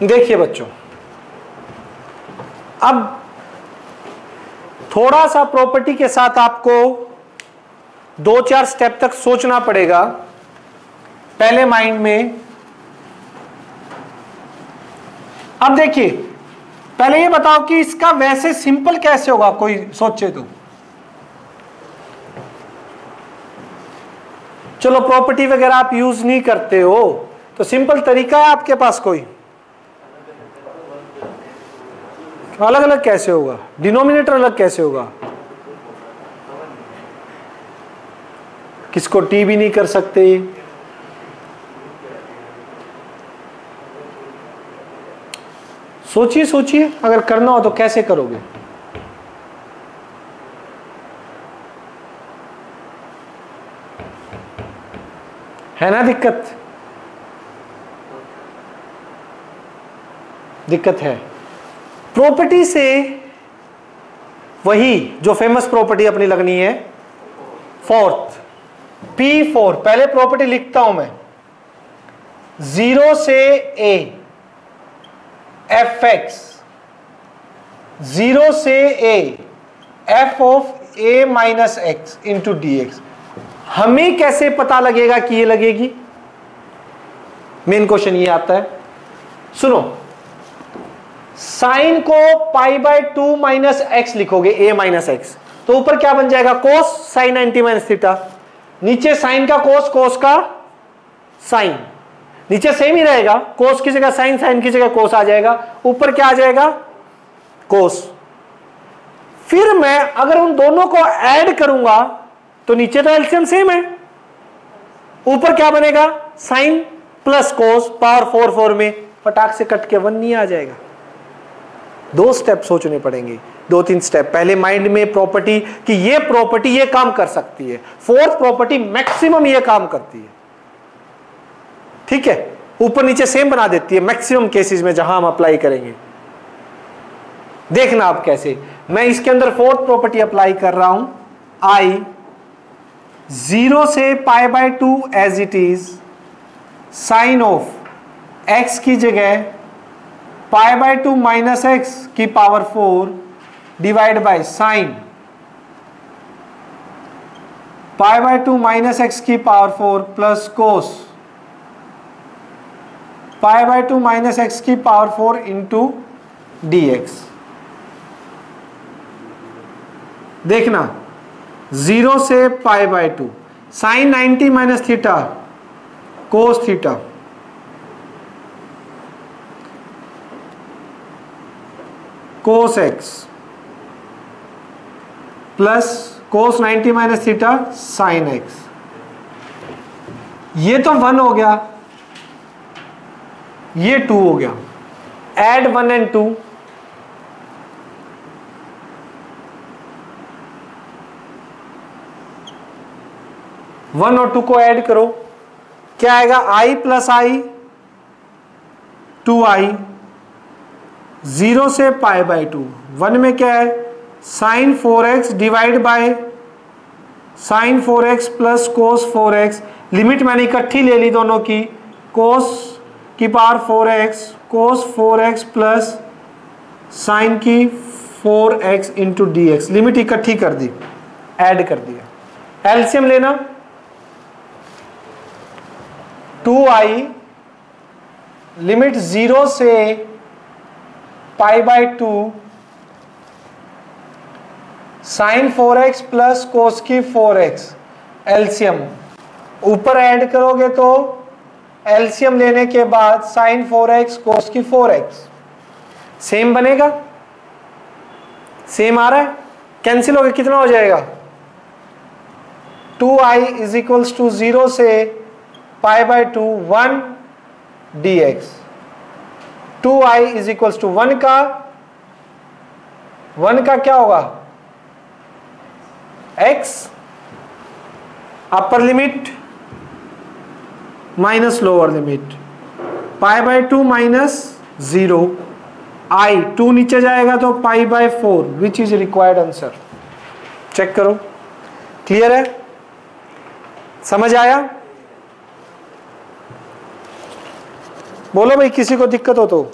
[SPEAKER 1] देखिए बच्चों, अब थोड़ा सा प्रॉपर्टी के साथ आपको 2-4 स्टेप तक सोचना पड़ेगा। पहले माइंड में, अब देखिए पहले ये बताओ कि इसका वैसे सिंपल कैसे होगा, कोई सोचे तो। चलो प्रॉपर्टी वगैरह आप यूज नहीं करते हो तो सिंपल तरीका है आपके पास कोई, अलग अलग कैसे होगा, डिनोमिनेटर अलग कैसे होगा, किसको टी भी नहीं कर सकते। सोचिए सोचिए, अगर करना हो तो कैसे करोगे। है ना दिक्कत, दिक्कत है। प्रॉपर्टी से वही जो फेमस प्रॉपर्टी अपनी लगनी है, फोर्थ P4। पहले प्रॉपर्टी लिखता हूं मैं, 0 से a fx, 0 से a f of a minus x into dx। हमें कैसे पता लगेगा कि ये लगेगी, मेन क्वेश्चन ये आता है। सुनो, साइन को π/2 माइनस एक्स लिखोगे, a माइनस एक्स, तो ऊपर क्या बन जाएगा, कोस साइन 90 माइनस थीटा। नीचे साइन का कोस, कोस का साइन, नीचे सेम ही रहेगा, कोस की जगह साइन, साइन की जगह कोस आ जाएगा, ऊपर क्या आ जाएगा, कोस। फिर मैं अगर उन दोनों को ऐड करूंगा तो नीचे तो एलसीएम सेम है, ऊपर क्या बनेगा, साइन प्लस कोस पावर 4 4 में फटाक से कट के 1 नहीं आ जाएगा। 2 स्टेप सोचने पड़ेंगे, 2-3 स्टेप। पहले माइंड में प्रॉपर्टी कि ये प्रॉपर्टी ये काम कर सकती है, फोर्थ प्रॉपर्टी मैक्सिमम ये काम करती है, ठीक है, ऊपर नीचे सेम बना देती है मैक्सिमम केसेस में जहां हम अप्लाई करेंगे। देखना आप कैसे, मैं इसके अंदर फोर्थ प्रॉपर्टी अप्लाई कर रहा हूं, आई 0 से π/2 as it is sine of x की जगह π/2 माइनस एक्स की power 4 divide by sine π/2 minus x की power 4 plus cos π/2 minus x की पावर 4 इंटू dx। देखना 0 से π/2 sine 90 minus theta cos theta cos x plus cos 90 minus theta sine x. ये तो 1 हो गया, ये 2 हो गया, एड 1 एंड 2, वन और 2 को ऐड करो, क्या आएगा, i प्लस आई 2i 0 से π/2, 1 में क्या है sine 4x divide by sine 4x plus cos 4x, limit मैंने इकट्ठी ले ली दोनों की, कोस की पावर 4x कोस 4x प्लस साइन की 4x इंटू dx, लिमिट इकट्ठी कर दी, ऐड कर दिया। एलसीएम लेना 2i लिमिट 0 से π/2 साइन 4x प्लस कोस की 4x, एलसीएम ऊपर ऐड करोगे तो एलसीएम लेने के बाद साइन 4x कोस की 4x सेम बनेगा, सेम आ रहा है, कैंसिल हो गया, कितना हो जाएगा 2i इज इक्वल्स टू 0 से π/2 1 dx। 2i is equals to 1 का क्या होगा x upper limit minus lower limit π/2 minus 0, i 2 नीचे जाएगा तो π/4 which is required answer. Check करो, क्लियर है, समझ आया, बोलो भाई किसी को दिक्कत हो तो।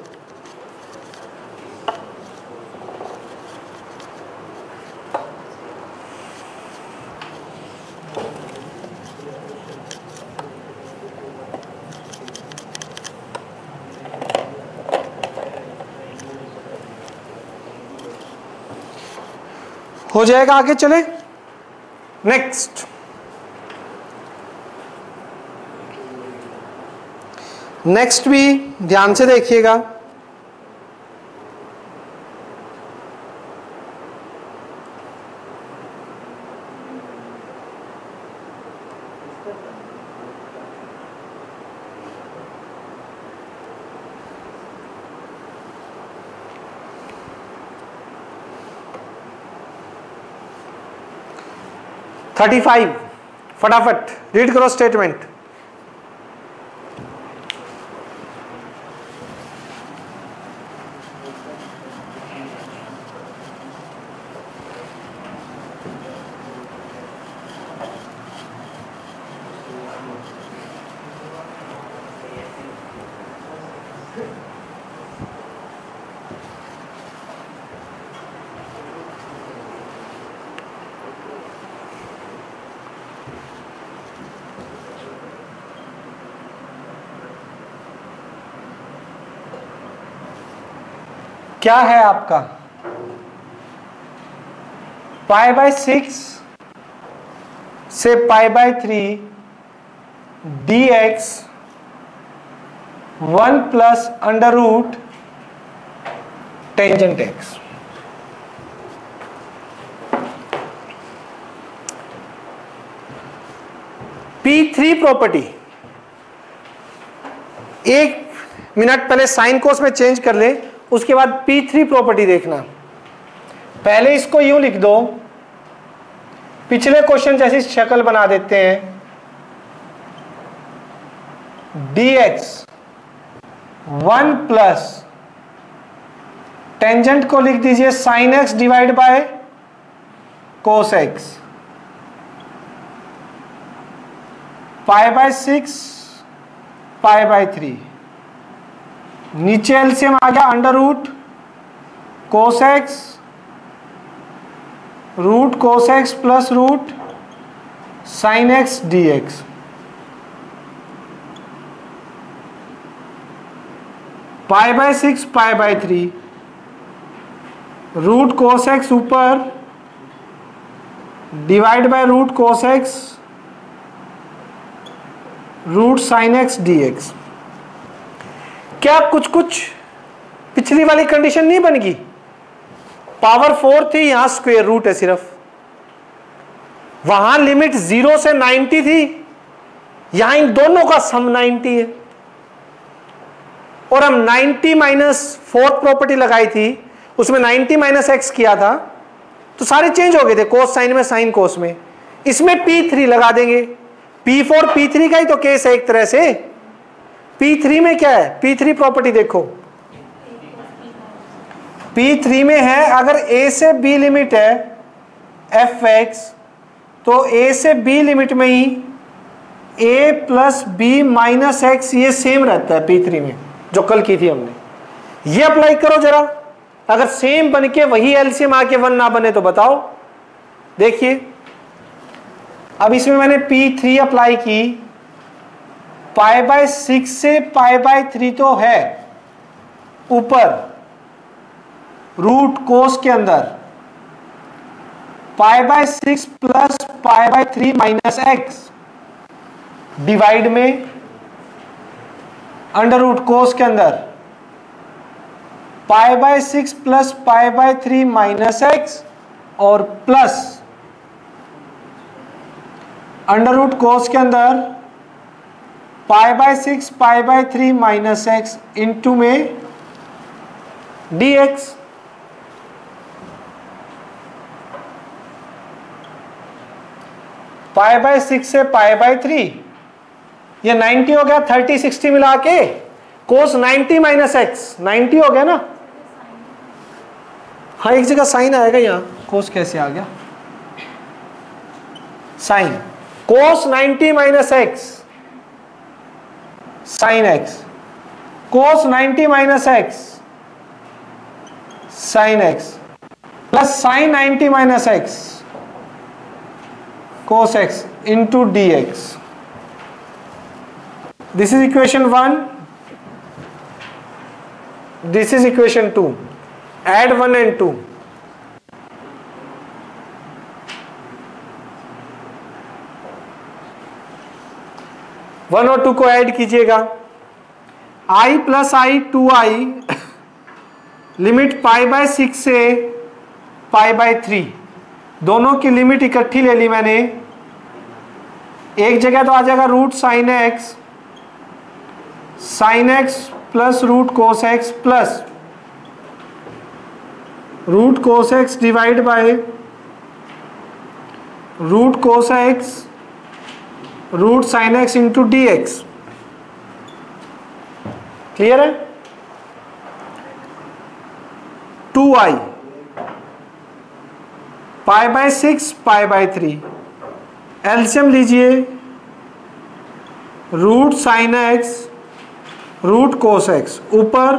[SPEAKER 1] हो जाएगा, आगे चले नेक्स्ट। नेक्स्ट भी ध्यान से देखिएगा, थर्टी 35 फटाफट रीड करो स्टेटमेंट। क्या है आपका π/6 से π/3 dx 1 plus under root tangent x। P3 property, एक मिनट पहले साइन कोस में चेंज कर ले, उसके बाद P3 प्रॉपर्टी देखना। पहले इसको यूं लिख दो, पिछले क्वेश्चन जैसी शक्ल बना देते हैं। dx 1 प्लस टेंजेंट को लिख दीजिए sine x divide by cos x, pi by 6 pi by 3, नीचे एलसीएम आ गया under root cos x plus root sine x d x. Pi by 6 pi by 3, root cos x ऊपर divide by root cos x root sine x d x. क्या कुछ कुछ पिछली वाली condition नहीं बन गई? पावर 4 थी, यहां स्क्वायर रूट है सिर्फ, वहां लिमिट 0 से 90 थी, यहां इन दोनों का सम 90 है। और हम 90 माइनस फोर्थ प्रॉपर्टी लगाई थी, उसमें 90 माइनस एक्स किया था, तो सारे चेंज हो गए थे, कोस साइन में साइन कोस में। इसमें P3 लगा देंगे, P4 P3 का ही तो केस है एक तरह से। P3 में क्या है? P3 प्रॉपर्टी देखो, P3 में है अगर A से B लिमिट है fx, तो A से B लिमिट में ही A plus B minus x ये सेम रहता है P3 में, जो कल की थी हमने। ये अप्लाई करो जरा, अगर सेम बन के वही एलसीएम आके 1 ना बने तो बताओ। देखिए अब इसमें मैंने P3 अप्लाई की, पाई बाय 6 से पाई बाय 3 तो है ऊपर रूट कोस के अंदर, पाई by 6 plus pi by 3 minus x divide में अंडर रूट कोस के अंदर पाई by 6 plus pi by 3 minus x और प्लस अंडर रूट कोस के अंदर पाई by 6 pi by 3 minus x into में dx। पाई बाय 6 से पाई बाय 3, ये 90 हो गया, 30 60 मिला के कोस 90 माइनस एक्स 90 हो गया ना। हाँ एक जगह साइन आएगा, यहां कोस कैसे आ गया? Sine cos 90 minus x sine x, cos 90 minus x sine x plus sine 90 minus x cos x into dx. This is equation 1, this is equation 2. Add 1 and 2. One और 2 को ऐड कीजिएगा, i plus I 2i limit pi by 6 से पाई by 3, दोनों की limit इकट्ठी ले ली मैंने, एक जगह तो आ जाएगा root sine x plus root cos x plus root cos x divide by root cos x root sine x into d x. Clear है? 2i pi by 6 pi by 3, LCM लीजिए, root sine x root cos x ऊपर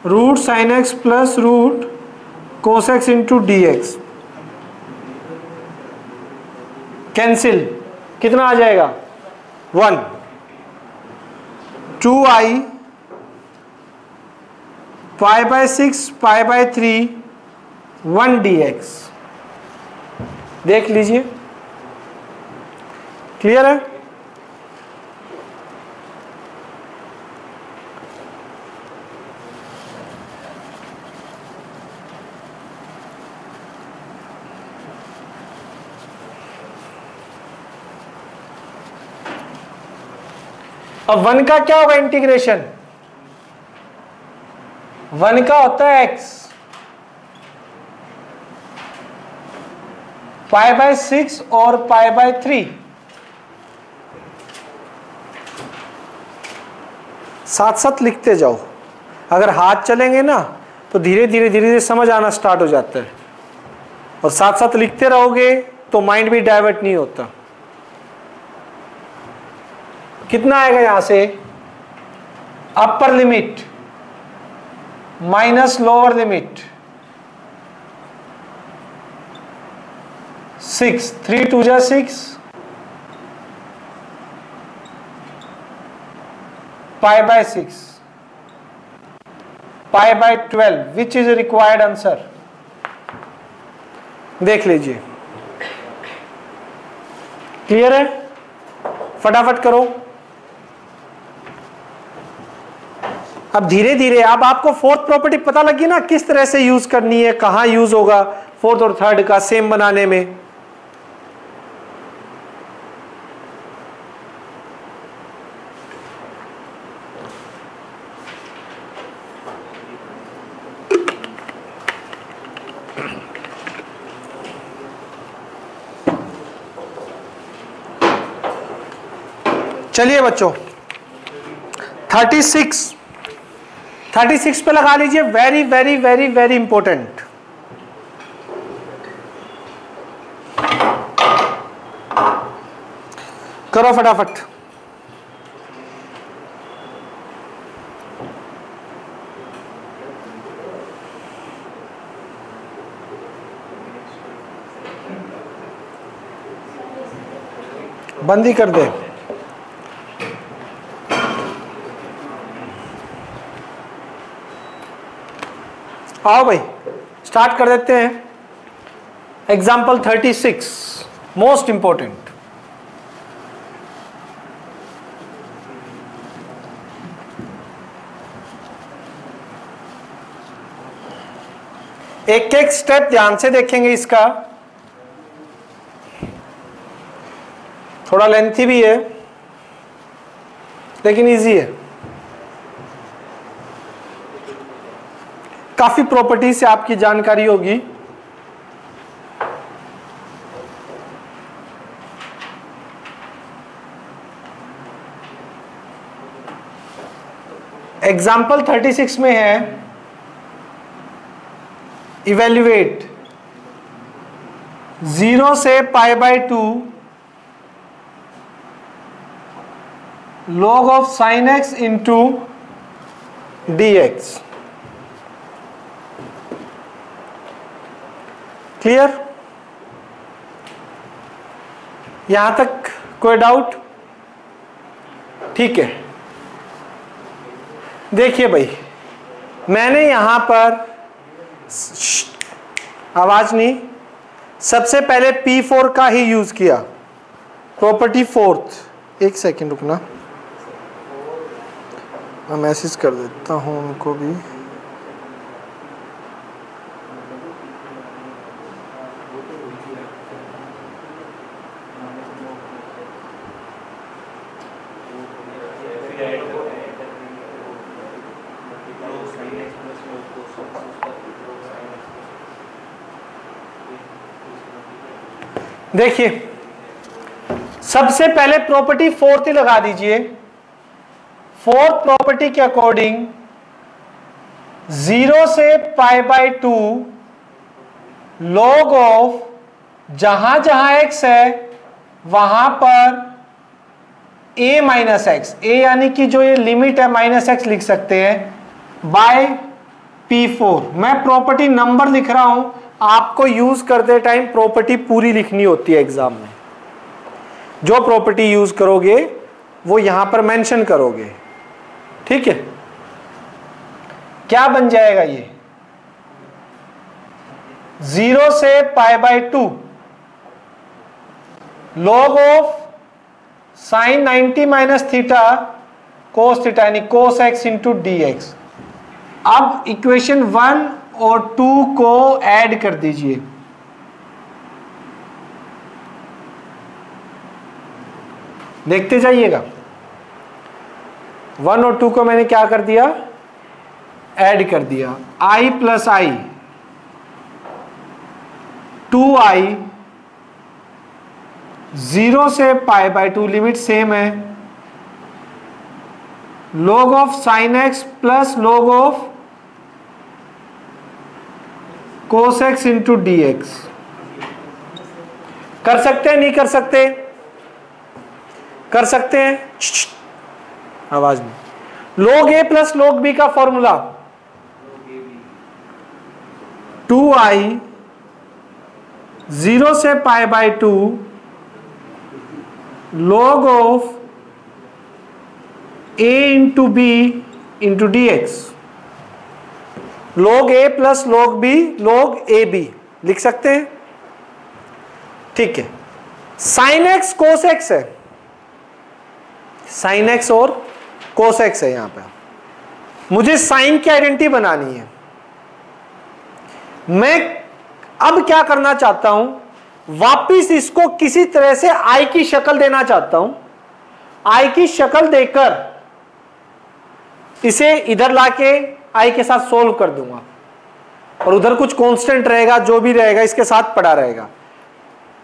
[SPEAKER 1] root sine x plus root cos x into d x, cancel, कितना आ जाएगा? 1। 2i pi by 6 pi by 3 1 dx। देख लीजिए, clear है? अब 1 का क्या होगा इंटीग्रेशन, 1 का होता है x, π/6 और π/3, साथ साथ लिखते जाओ। अगर हाथ चलेंगे ना तो धीरे धीरे धीरे धीरे समझ आना स्टार्ट हो जाता है, और साथ साथ लिखते रहोगे तो माइंड भी डाइवर्ट नहीं होता। कितना आएगा यहां से, अपर लिमिट माइनस लोअर लिमिट 6, 3 2 जा 6, π/6, π/12, विच इज रिक्वायर्ड आंसर, देख लीजिए। क्लियर है, फटाफट करो। अब धीरे धीरे अब आपको फोर्थ प्रॉपर्टी पता लगी ना, किस तरह से यूज करनी है, कहां यूज होगा फोर्थ और थर्ड का सेम बनाने में। चलिए बच्चों 36 पे लगा लीजिए, very very very very important. करो फटाफट। बंदी कर दे। आओ भाई स्टार्ट कर देते हैं। Example 36 most important. एक एक स्टेप ध्यान से देखेंगे, इसका थोड़ा लेंथी भी है लेकिन इजी है। काफी प्रॉपर्टी से आपकी जानकारी होगी। एग्जाम्पल 36 में है इवेल्युएट 0 से π/2 log of sin x into dx। Clear, यहां तक कोई डाउट? ठीक है, देखिए भाई मैंने यहां पर आवाज नहीं, सबसे पहले P4 का ही यूज किया, प्रॉपर्टी फोर्थ। एक सेकंड रुकना, मैं मैसेज कर देता हूं उनको भी। देखिए सबसे पहले प्रॉपर्टी फोर्थ ही लगा दीजिए। फोर्थ प्रॉपर्टी के अकॉर्डिंग 0 से π/2 log ऑफ जहां जहां x है वहां पर a माइनस एक्स, a यानी कि जो ये लिमिट है माइनस एक्स लिख सकते हैं, बाय P4। मैं प्रॉपर्टी नंबर लिख रहा हूं, आपको यूज करते टाइम प्रॉपर्टी पूरी लिखनी होती है एग्जाम में। जो प्रॉपर्टी यूज करोगे वो यहां पर मेंशन करोगे, ठीक है। क्या बन जाएगा ये, 0 से π/2 log of sine 90 minus theta cos theta यानी cos x into d x. अब इक्वेशन 1 और 2 को ऐड कर दीजिए। देखते जाइएगा। 1 और 2 को मैंने क्या कर दिया, ऐड कर दिया, i प्लस आई 2i 0 से π/2 लिमिट सेम है, log of sign x plus log of cos x into d x. कर सकते हैं नहीं कर सकते? कर सकते हैं। आवाज में log a plus log b का फॉर्मूला 2i 0 से π/2 log of a into b into d x. log a plus log b log a b लिख सकते हैं, ठीक है। साइन एक्स कोस एक्स है, साइन एक्स और कोस एक्स है। यहां पे मुझे साइन की आइडेंटिटी बनानी है। मैं अब क्या करना चाहता हूं, वापिस इसको किसी तरह से आई की शक्ल देना चाहता हूं। आई की शक्ल देकर इसे इधर लाके आई के साथ सोल्व कर दूंगा, और उधर कुछ कांस्टेंट रहेगा, जो भी रहेगा इसके साथ पड़ा रहेगा।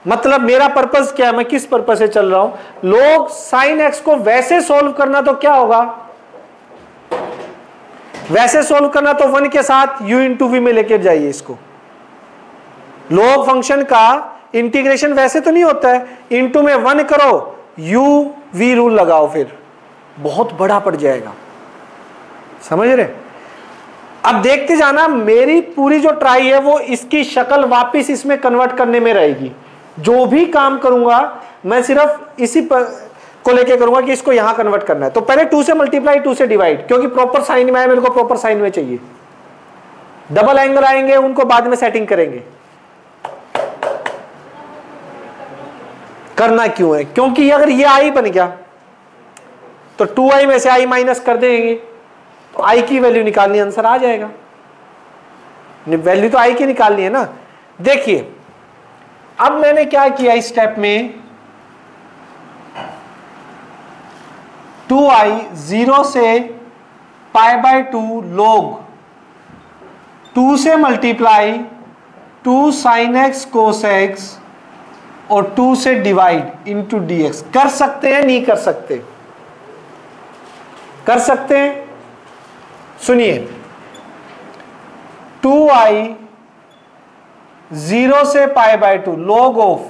[SPEAKER 1] मतलब मेरा पर्पस क्या है, मैं किस पर्पस से चल रहा हूं। लोग साइन एक्स को वैसे सोल्व करना तो क्या होगा, वैसे सोल्व करना तो 1 के साथ u इंटू वी में लेकर जाइए इसको। लॉग फंक्शन का इंटीग्रेशन वैसे तो नहीं होता है, इंटू में 1 करो, u v रूल लगाओ, फिर बहुत बड़ा पड़ जाएगा। समझ रहे? अब देखते जाना, मेरी पूरी जो ट्राई है वो इसकी शक्ल वापिस इसमें कन्वर्ट करने में रहेगी। जो भी काम करूंगा मैं सिर्फ इसी पर को लेके करूंगा कि इसको यहां कन्वर्ट करना है। तो पहले 2 से मल्टीप्लाई 2 से डिवाइड, क्योंकि प्रॉपर साइन में है, मेरे को प्रॉपर साइन में चाहिए। डबल एंगल आएंगे उनको बाद में सेटिंग करेंगे। करना क्यों है, क्योंकि अगर ये आई बन गया तो 2i में से i माइनस कर देंगे तो i की वैल्यू निकालनी, आंसर आ जाएगा। वैल्यू तो i की निकालनी है ना। देखिए अब मैंने क्या किया इस स्टेप में, 2i 0 से π/2 log 2 से multiply 2 sin x cos x और 2 से डिवाइड इंटू डी एक्स। कर सकते हैं नहीं कर सकते? कर सकते हैं। सुनिए, 2i 0 से π/2 log ऑफ,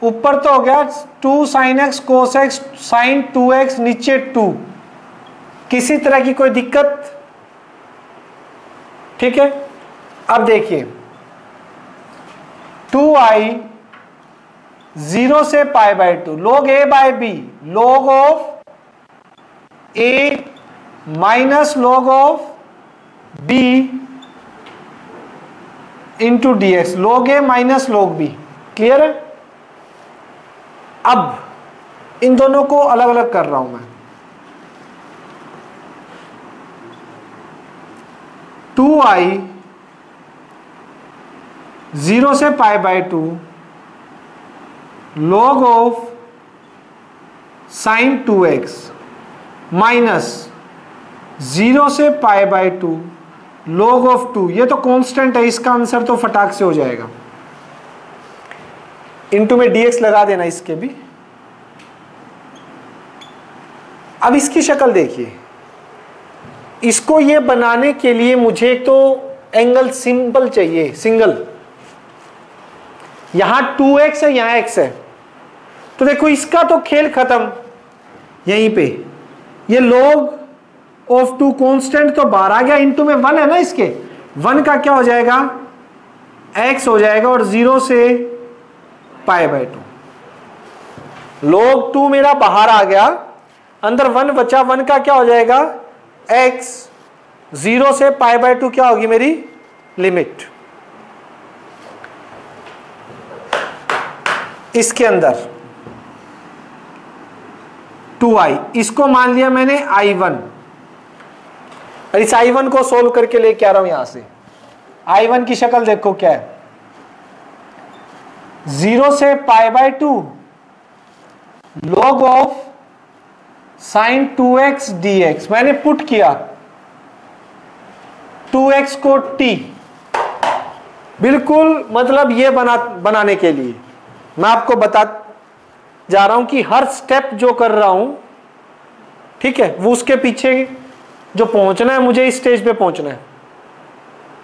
[SPEAKER 1] ऊपर तो हो गया 2 sin x cos x sin 2x, नीचे 2, किसी तरह की कोई दिक्कत? ठीक है। अब देखिए 2i 0 से π/2 log a by b log of a minus log of b into d x, log a minus log b। Clear है? अब इन दोनों को अलग अलग कर रहा हूं मैं। 2i 0 से π/2 log of sin 2x minus 0 से π/2 log ऑफ 2, ये तो कांस्टेंट है, इसका आंसर तो फटाक से हो जाएगा। इनटू में dx लगा देना इसके भी। अब इसकी शक्ल देखिए, इसको ये बनाने के लिए मुझे तो एंगल सिंपल चाहिए, सिंगल। यहां 2x है, यहां x है, तो देखो इसका तो खेल खत्म यहीं पे। ये log ऑफ 2 कांस्टेंट तो बाहर आ गया, इंटू में 1 है ना, इसके 1 का क्या हो जाएगा, x हो जाएगा, और 0 से π/2 log 2 मेरा बाहर आ गया, अंदर 1 बचा, 1 का क्या हो जाएगा x, 0 से π/2 क्या होगी मेरी लिमिट। इसके अंदर 2i, इसको मान लिया मैंने i1, और इस i1 को सोल्व करके लेके आ रहा हूं यहां से। i1 की शक्ल देखो क्या है, 0 से π/2 log of sign 2x dx, मैंने पुट किया 2x को t, बिल्कुल मतलब ये बनाने के लिए मैं आपको बता जा रहा हूं कि हर स्टेप जो कर रहा हूं, ठीक है, वो उसके पीछे जो पहुंचना है, मुझे इस स्टेज पे पहुंचना है,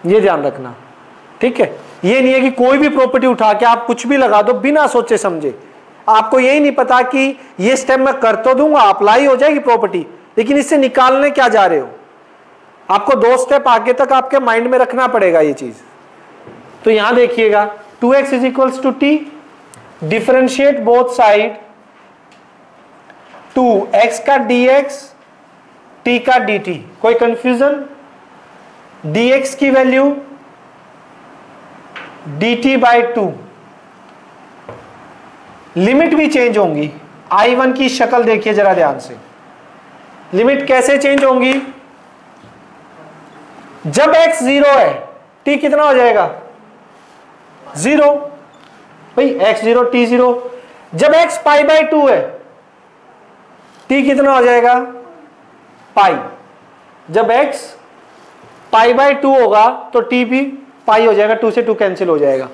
[SPEAKER 1] ये ध्यान रखना, ठीक है। ये नहीं है कि कोई भी प्रॉपर्टी उठा के आप कुछ भी लगा दो बिना सोचे समझे, आपको यही नहीं पता कि ये स्टेप मैं कर तो दूंगा, अप्लाई हो जाएगी प्रॉपर्टी, लेकिन इससे निकालने क्या जा रहे हो, आपको 2 स्टेप आगे तक आपके माइंड में रखना पड़ेगा ये चीज। तो यहां देखिएगा 2x is equals to t, differentiate both side, 2x का dx, t का dt, कोई कंफ्यूजन, dx की वैल्यू dt बाई 2, लिमिट भी चेंज होंगी, I1 की शक्ल देखिए जरा ध्यान से, लिमिट कैसे चेंज होंगी, जब x 0 है t कितना हो जाएगा 0, भाई x 0 t 0, जब x पाई बाई 2 है t कितना हो जाएगा पाई, जब x पाई बाई 2 होगा तो t भी पाई हो जाएगा, 2 से 2 कैंसिल हो जाएगा,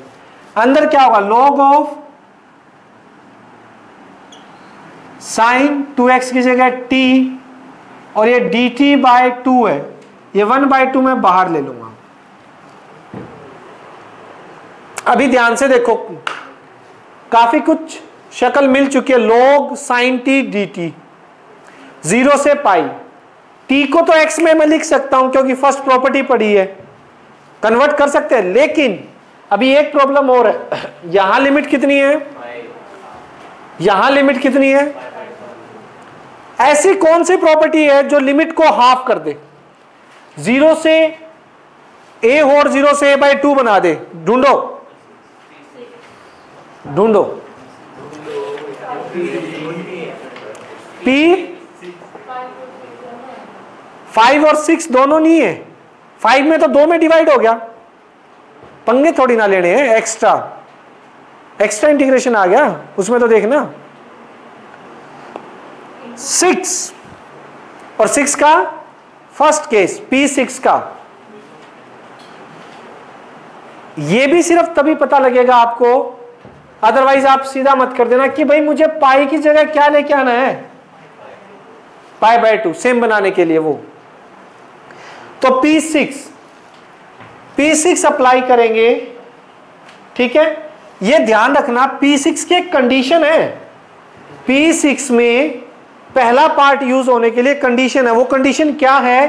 [SPEAKER 1] अंदर क्या होगा log ऑफ साइन 2x की जगह t, और ये dt बाय 2 है, ये 1/2 मैं बाहर ले लूंगा। अभी ध्यान से देखो, काफी कुछ शक्ल मिल चुकी है, log sin t dt, 0 से पाई, t को तो x में मैं लिख सकता हूं क्योंकि फर्स्ट प्रॉपर्टी पड़ी है, कन्वर्ट कर सकते हैं, लेकिन अभी एक प्रॉब्लम और है, यहां लिमिट कितनी है, यहां लिमिट कितनी है, ऐसी कौन सी प्रॉपर्टी है जो लिमिट को हाफ कर दे, 0 से a और 0 से a/2 बना दे, ढूंढो ढूंढो, p 5 और 6 दोनों नहीं है, 5 में तो 2 में डिवाइड हो गया, पंगे थोड़ी ना लेने हैं, एक्स्ट्रा इंटीग्रेशन आ गया उसमें, तो देखना 6 और 6 का फर्स्ट केस p6 का, ये भी सिर्फ तभी पता लगेगा आपको, अदरवाइज आप सीधा मत कर देना कि भाई मुझे पाई की जगह क्या लेके आना है, पाई बाय 2 सेम बनाने के लिए वो, तो P6 अप्लाई करेंगे, ठीक है। ये ध्यान रखना P6 की एक कंडीशन है, P6 में पहला पार्ट यूज होने के लिए कंडीशन है, वो कंडीशन क्या है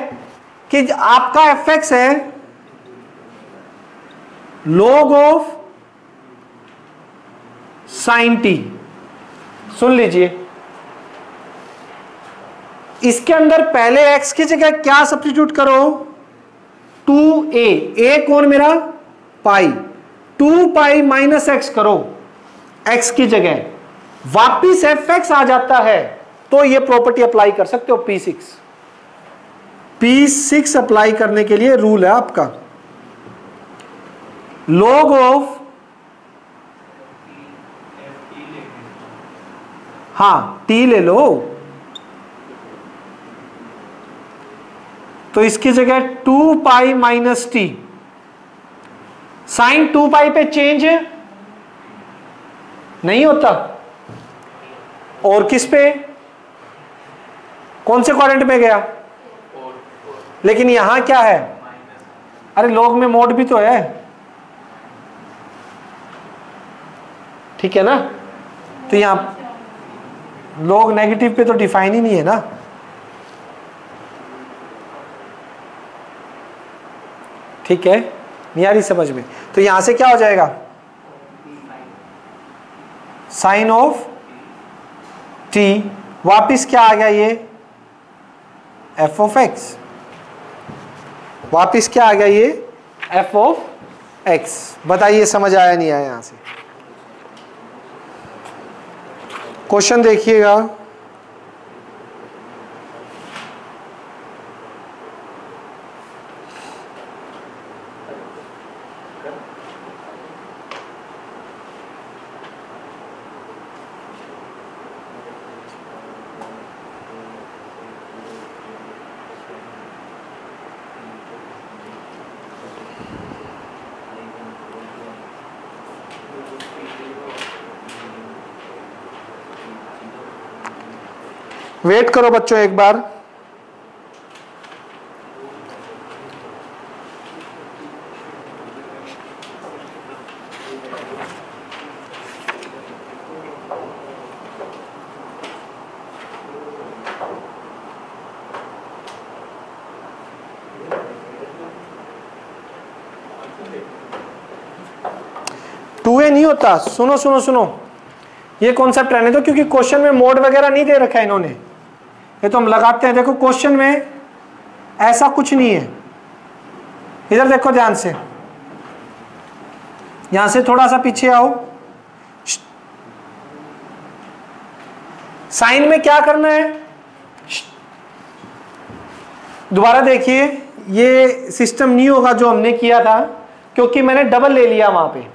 [SPEAKER 1] कि आपका fx है log ऑफ साइन t, सुन लीजिए, इसके अंदर पहले x की जगह क्या सब्स्टिट्यूट करो, 2a, a कौन मेरा पाई, 2 पाई माइनस x करो x की जगह, वापिस fx आ जाता है, तो ये प्रॉपर्टी अप्लाई कर सकते हो P6 अप्लाई करने के लिए रूल है आपका, log ऑफ, हाँ t ले लो, तो इसकी जगह 2 पाई माइनस टी, साइन 2 पाई पे चेंज नहीं होता, और किस पे, कौन से क्वाड्रेंट में गया, लेकिन यहां क्या है, अरे लॉग में मोड भी तो है, ठीक है ना, तो यहां लॉग नेगेटिव पे तो डिफाइन ही नहीं है ना, ठीक है, नहीं आ रही समझ में, तो यहां से क्या हो जाएगा, साइन ऑफ टी, वापिस क्या आ गया ये एफ ऑफ एक्स, वापिस क्या आ गया ये एफ ऑफ एक्स, बताइए समझ आया नहीं आया, यहां से क्वेश्चन देखिएगा, वेट करो बच्चों एक बार। टू ए नहीं होता, सुनो सुनो सुनो, ये कॉन्सेप्ट रहने दो, क्योंकि क्वेश्चन में मोड वगैरह नहीं दे रखा है इन्होंने, ये तो हम लगाते हैं। देखो क्वेश्चन में ऐसा कुछ नहीं है। इधर देखो ध्यान से, यहां से थोड़ा सा पीछे आओ। साइन में क्या करना है, दोबारा देखिए, ये सिस्टम नहीं होगा जो हमने किया था, क्योंकि मैंने डबल ले लिया वहां पे।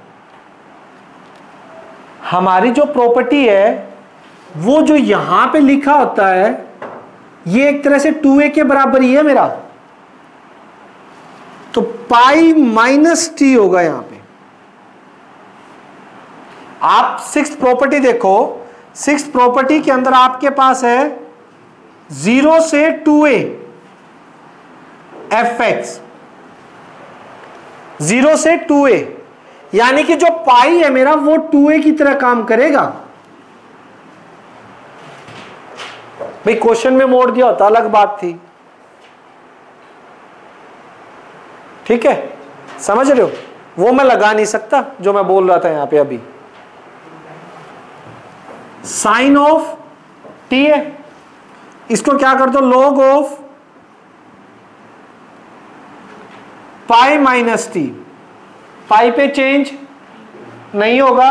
[SPEAKER 1] हमारी जो प्रॉपर्टी है वो जो यहां पे लिखा होता है, ये एक तरह से 2a के बराबर ही है मेरा, तो पाई माइनस टी होगा यहां पे। आप सिक्स्थ प्रॉपर्टी देखो, सिक्स्थ प्रॉपर्टी के अंदर आपके पास है 0 से 2a fx, 0 से 2a, यानी कि जो पाई है मेरा वो 2a की तरह काम करेगा। भाई क्वेश्चन में मोड़ दिया होता अलग बात थी, ठीक है, समझ रहे हो, वो मैं लगा नहीं सकता जो मैं बोल रहा था यहां पे अभी। साइन ऑफ टी है, इसको क्या कर दो, log of pi minus t, pi पे चेंज नहीं होगा,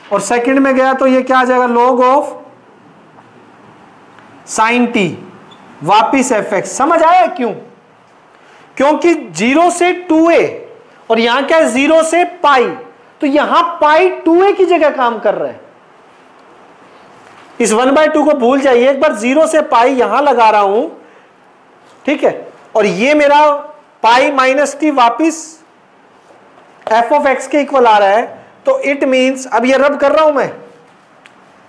[SPEAKER 1] और सेकंड में गया तो ये क्या आ जाएगा, लॉग ऑफ साइन टी वापिस एफ एक्स। समझ आया क्यों, क्योंकि 0 से 2a और यहां क्या है 0 से पाई, तो यहां पाई 2a की जगह काम कर रहा है। इस 1/2 को भूल जाइए, एक बार 0 से पाई यहां लगा रहा हूं, ठीक है, और ये मेरा पाई माइनस टी वापिस एफ ऑफ एक्स के इक्वल आ रहा है, तो इट मींस अब ये रब कर रहा हूं मैं,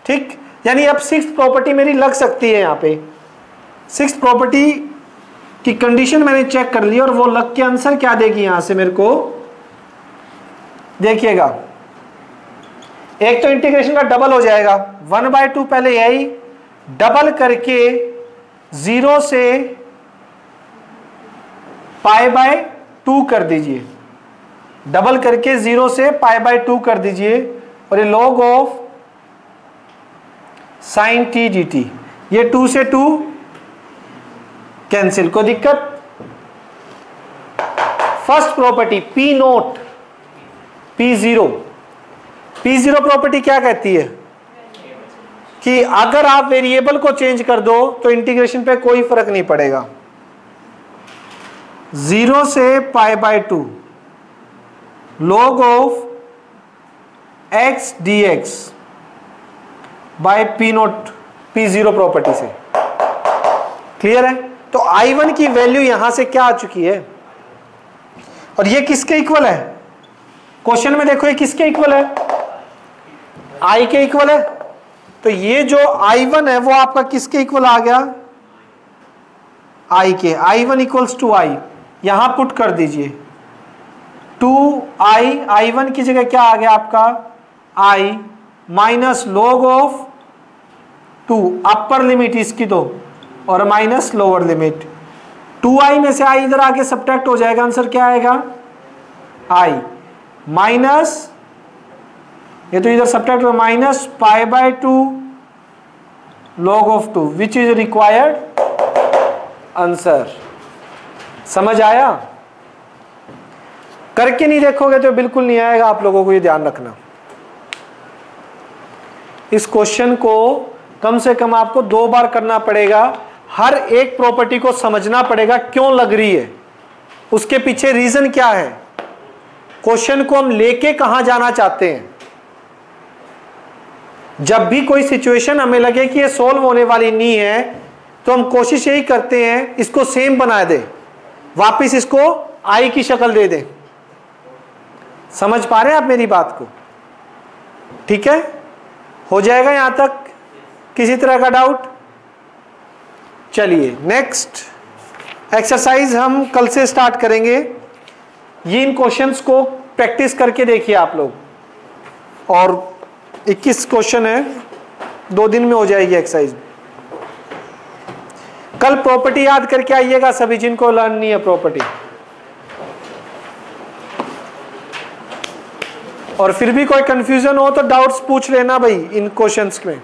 [SPEAKER 1] ठीक, यानी अब सिक्स्थ प्रॉपर्टी मेरी लग सकती है। यहां पे सिक्स्थ प्रॉपर्टी की कंडीशन मैंने चेक कर ली, और वो लग के आंसर क्या देगी यहां से मेरे को, देखिएगा, एक तो इंटीग्रेशन का डबल हो जाएगा, 1/2 पहले यही डबल करके 0 से π/2 कर दीजिए, डबल करके 0 से π/2 कर दीजिए, और ये log of sine T D T, ये 2 से 2 कैंसिल, कोई दिक्कत। First property P note P0, P0 property क्या कहती है कि अगर आप वेरिएबल को चेंज कर दो तो इंटीग्रेशन पे कोई फर्क नहीं पड़ेगा। 0 से π/2 log of x dx by P note P0 property से, क्लियर है। तो I1 की वैल्यू यहां से क्या आ चुकी है, और ये किसके इक्वल है, क्वेश्चन में देखो ये किसके इक्वल है, I के इक्वल है। तो ये जो I1 है वो आपका किसके इक्वल आ गया, I के, I1 इक्वल्स टू I, यहां पुट कर दीजिए 2I, I1 की जगह क्या आ गया आपका I minus log of 2 upper limit इसकी तो, और माइनस लोअर लिमिट, 2I में से I इधर आके सब्ट्रैक्ट हो जाएगा, आंसर क्या आएगा I माइनस, ये तो इधर सब्ट्रैक्ट हो, minus π/2 log of 2 which is required answer. समझ आया, करके नहीं देखोगे तो बिल्कुल नहीं आएगा, आप लोगों को ये ध्यान रखना। इस क्वेश्चन को कम से कम आपको 2 बार करना पड़ेगा, हर एक प्रॉपर्टी को समझना पड़ेगा क्यों लग रही है, उसके पीछे रीजन क्या है, क्वेश्चन को हम लेके कहां जाना चाहते हैं। जब भी कोई सिचुएशन हमें लगे कि ये सॉल्व होने वाली नहीं है, तो हम कोशिश यही करते हैं इसको सेम बना दे, वापिस इसको आई की शक्ल दे दे। समझ पा रहे हैं आप मेरी बात को, ठीक है, हो जाएगा यहां तक, किसी तरह का डाउट। चलिए नेक्स्ट एक्सरसाइज हम कल से स्टार्ट करेंगे। ये इन क्वेश्चंस को प्रैक्टिस करके देखिए आप लोग, और 21 क्वेश्चन है, 2 दिन में हो जाएगी एक्सरसाइज। कल प्रॉपर्टी याद करके आइएगा सभी जिनको लर्न है प्रॉपर्टी। और फिर भी कोई कंफ्यूजन हो तो डाउट्स पूछ लेना भाई इन क्वेश्चंस में।